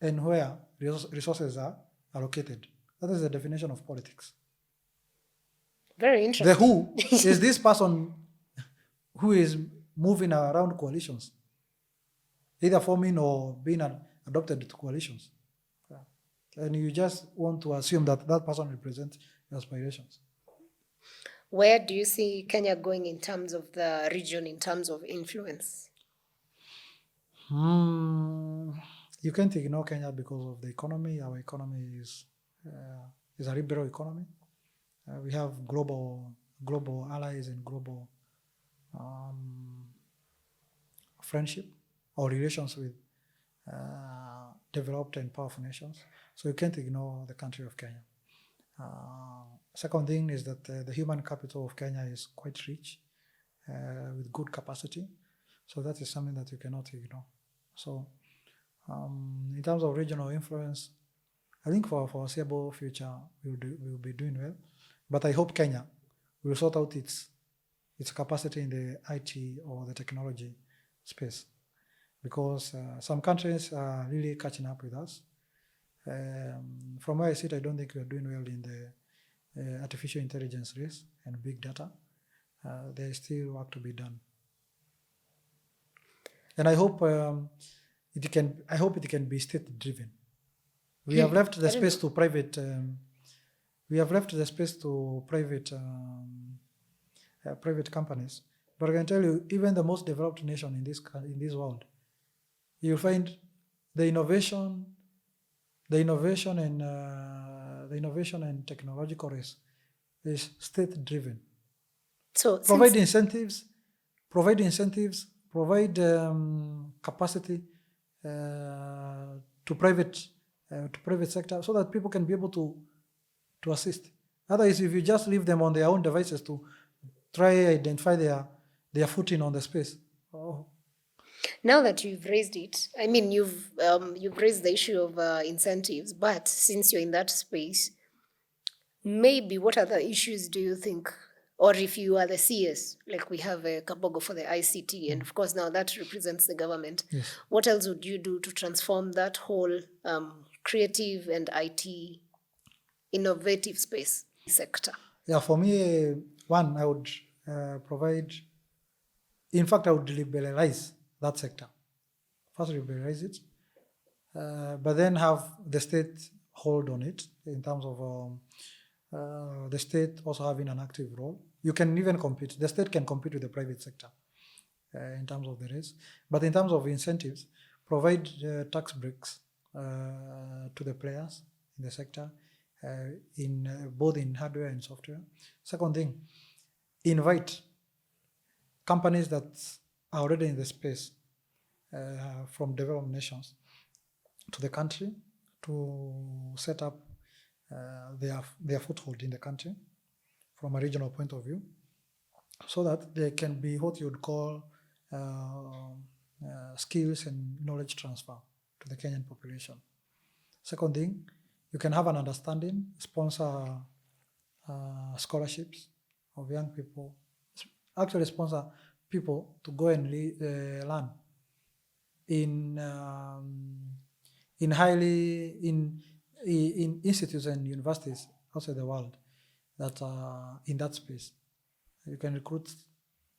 and where resources are allocated. That is the definition of politics. Very interesting. The who is this person who is moving around coalitions, either forming or being adopted to coalitions. Yeah. And you just want to assume that that person represents your aspirations. Where do you see Kenya going in terms of the region, in terms of influence? You can't ignore Kenya because of the economy. Our economy is a liberal economy. We have global allies and global friendship or relations with developed and powerful nations. So you can't ignore the country of Kenya. Second thing is that the human capital of Kenya is quite rich with good capacity. So that is something that you cannot ignore. So in terms of regional influence, I think for our foreseeable future, we'll be doing well. But I hope Kenya will sort out its capacity in the IT or the technology space. Because some countries are really catching up with us. From where I sit, I don't think we are doing well in the artificial intelligence race and big data. There is still work to be done. And I hope it can be state-driven. We have left the space to private. Private companies. But I can tell you, even the most developed nation in this world, you find the innovation and technological race is state-driven. So provide incentives, provide capacity to private sector, so that people can be able to assist. Otherwise, if you just leave them on their own devices to try identify their footing on the space. Now that you've raised it, I mean, you've raised the issue of incentives, but since you're in that space, maybe what other issues do you think, or if you are the CS, like we have a Kabogo for the ICT, and of course now that represents the government, yes. What else would you do to transform that whole creative and IT innovative space sector? Yeah, for me, one, I would provide In fact, I would liberalize that sector. First, liberalize it, but then have the state hold on it in terms of the state also having an active role. You can even compete. The state can compete with the private sector in terms of the race. But in terms of incentives, provide tax breaks to the players in the sector, in both in hardware and software. Second thing, invite companies that are already in the space from developed nations to the country to set up their foothold in the country from a regional point of view, so that there can be what you would call skills and knowledge transfer to the Kenyan population. Second thing, you can have an understanding, sponsor scholarships of young people, actually sponsor people to go and learn in institutes and universities outside the world that are in that space. You can recruit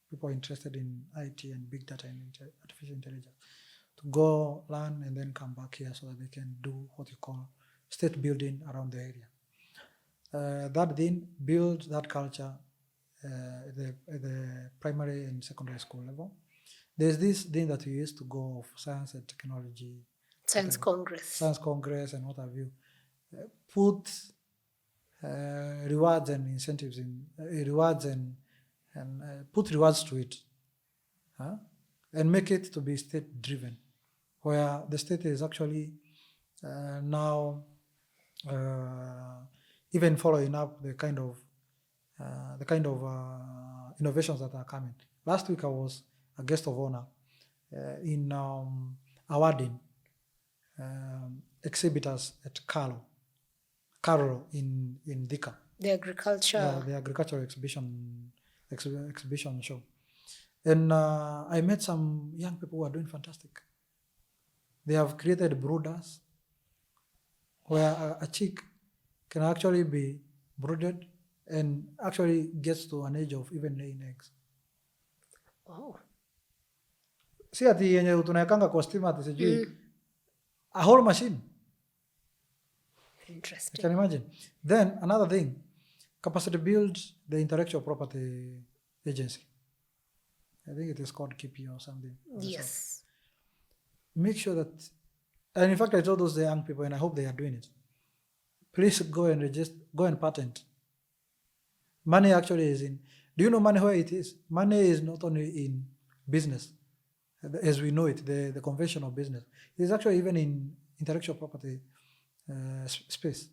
people interested in IT and big data and artificial intelligence to go learn and then come back here so that they can do what you call state building around the area. That then build that culture at the primary and secondary school level. There's this thing that we used to go of science and technology. Science Congress. Science Congress and what have you. Put rewards and incentives in rewards and put rewards to it, and make it to be state driven, where the state is actually now even following up the kind of innovations that are coming. Last week I was a guest of honor in awarding exhibitors at Carlo in Thika. The agriculture. The agricultural exhibition show. And I met some young people who are doing fantastic. They have created brooders where a chick can actually be brooded and actually gets to an age of even laying eggs. Wow. Si ati yenye tunawekanga kwa stima ati sijui a whole machine. Interesting. You can imagine. Then another thing, capacity build the intellectual property agency. I think it is called KIPI or something. Yes. Make sure that, and in fact I told those young people, and I hope they are doing it, please go and register, go and patent. Money actually is in, do you know money where it is? Money is not only in business, as we know it, the conventional business. It is actually even in intellectual property space.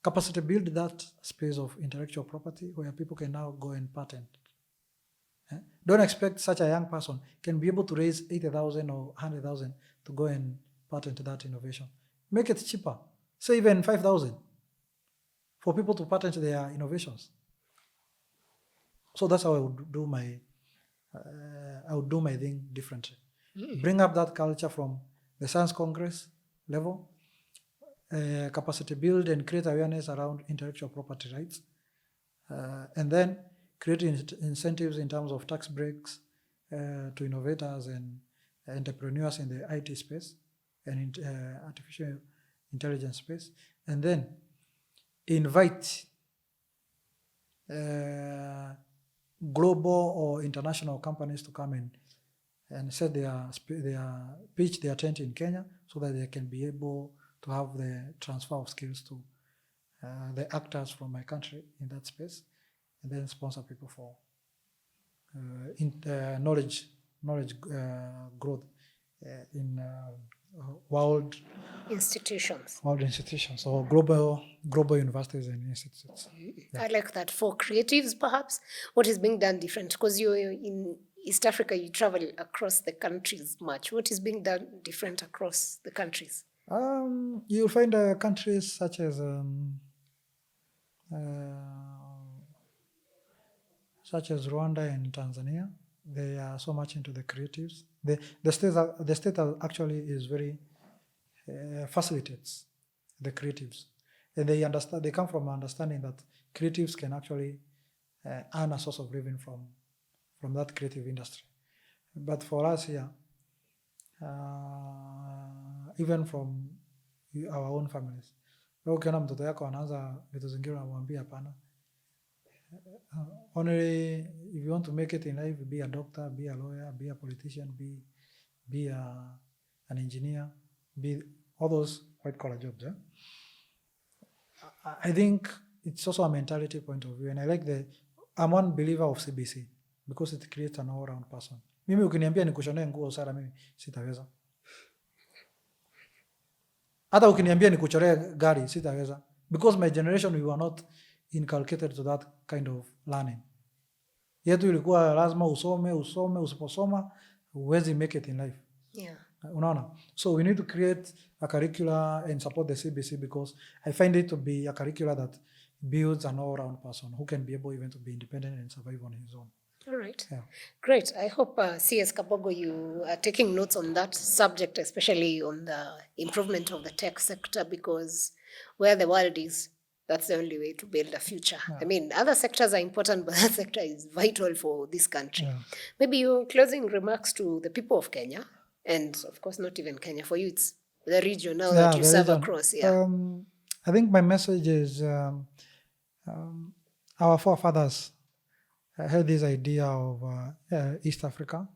Capacity build that space of intellectual property where people can now go and patent. Don't expect such a young person can be able to raise 80,000 or 100,000 to go and patent that innovation. Make it cheaper. Say even 5,000 for people to patent their innovations. So that's how I would do my thing differently. Bring up that culture from the Science Congress level, capacity build and create awareness around intellectual property rights, and then create incentives in terms of tax breaks to innovators and entrepreneurs in the IT space and in artificial intelligence space, and then invite global or international companies to come in and set pitch their tent in Kenya so that they can be able to have the transfer of skills to the actors from my country in that space, and then sponsor people for knowledge growth in world institutions or global universities and institutes. I like that. For creatives, perhaps, what is being done different? Because you're in East Africa, you travel across the countries much. What is being done different across the countries? You'll find countries such as Rwanda and Tanzania. They are so much into the creatives. The state actually is very facilitates the creatives, and they understand. They come from understanding that creatives can actually earn a source of revenue from that creative industry. But for us here, even from our own families, ukiona mtoto yako anaanza vitu zingine unamwambia hapana. Only if you want to make it in life, be a doctor, be a lawyer, be a politician, be an engineer, be all those white collar jobs. I think it's also a mentality point of view, and I like I'm one believer of CBC because it creates an all-round person. Mimi ukiniambia nikushonee nguo Sara, mimi sitaweza. Hata ukiniambia nikuchoree gari sitaweza, because my generation we were not inculcated to that kind of learning. Yetu ilikuwa lazima usome, usiposoma huwezi make it in life. Yeah. Unaona? So we need to create a curricula and support the CBC, because I find it to be a curricula that builds an all-round person who can be able even to be independent and survive on his own. All right. Yeah. Great. I hope CS Kabogo, you are taking notes on that subject, especially on the improvement of the tech sector, because where the world is, that's the only way to build a future. Yeah. I mean, other sectors are important, but that sector is vital for this country. Yeah. Maybe your closing remarks to the people of Kenya, and of course, not even Kenya. For you, it's the region now that you serve across. Yeah. I think my message is our forefathers had this idea of East Africa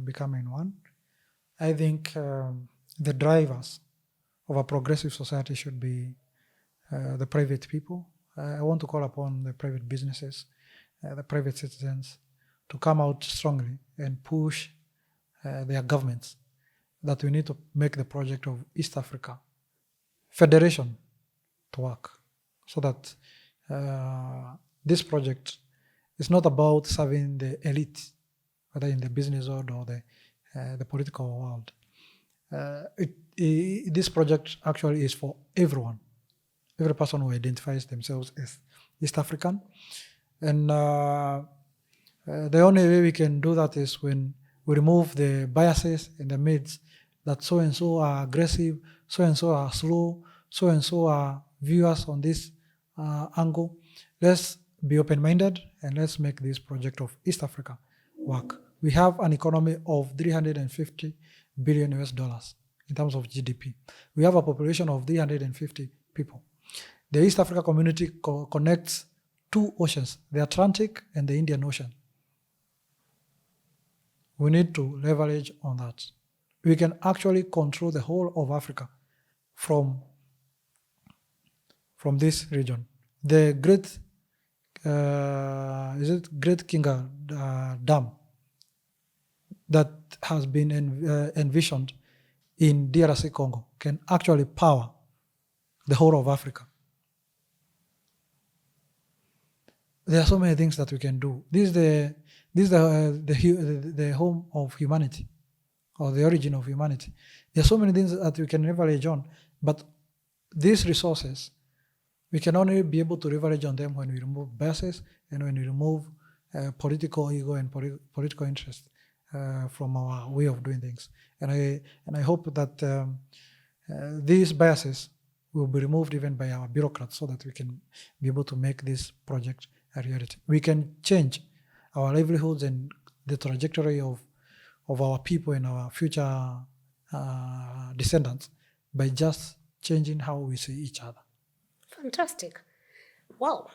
becoming one. I think the drivers of a progressive society should be the private people. I want to call upon the private businesses, the private citizens to come out strongly and push their governments that we need to make the project of East Africa Federation to work, so that this project is not about serving the elite, whether in the business world or the political world. This project actually is for everyone, every person who identifies themselves as East African. And the only way we can do that is when we remove the biases in the myths that so-and-so are aggressive, so-and-so are slow, so-and-so are viewers on this angle. Let's be open-minded and let's make this project of East Africa work. We have an economy of $350 billion in terms of GDP. We have a population of 350 people. The East Africa community connects two oceans, the Atlantic and the Indian Ocean. We need to leverage on that. We can actually control the whole of Africa from this region. The Great Kinga Dam that has been envisioned in DRC Congo can actually power the whole of Africa. There are so many things that we can do. This is the home of humanity, or the origin of humanity. There are so many things that we can leverage on, but these resources, we can only be able to leverage on them when we remove biases and when we remove political ego and political interest from our way of doing things. And I hope that these biases will be removed even by our bureaucrats, so that we can be able to make this project a reality. We can change our livelihoods and the trajectory of our people and our future descendants by just changing how we see each other. Fantastic. Wow.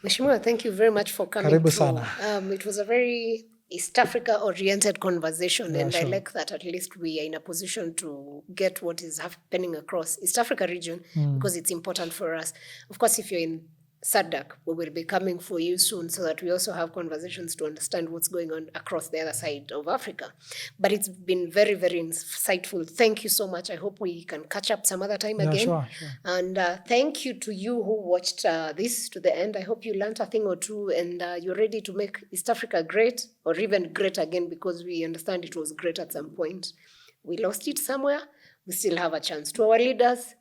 Mheshimiwa, thank you very much for coming Karibu through. sana. It was a very East Africa-oriented conversation, and sure. I like that at least we are in a position to get what is happening across East Africa region, because it's important for us. Of course, if you're in SADC, we will be coming for you soon, so that we also have conversations to understand what's going on across the other side of Africa. But it's been very, very insightful. Thank you so much. I hope we can catch up some other time again. Sure. And thank you to you who watched this to the end. I hope you learned a thing or two, and you're ready to make East Africa great, or even great again, because we understand it was great at some point. We lost it somewhere. We still have a chance. To our leaders,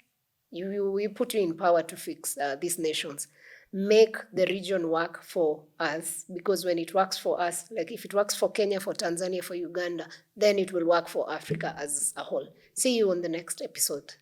we put you in power to fix these nations. Make the region work for us, because when it works for us, like if it works for Kenya, for Tanzania, for Uganda, then it will work for Africa as a whole. See you on the next episode.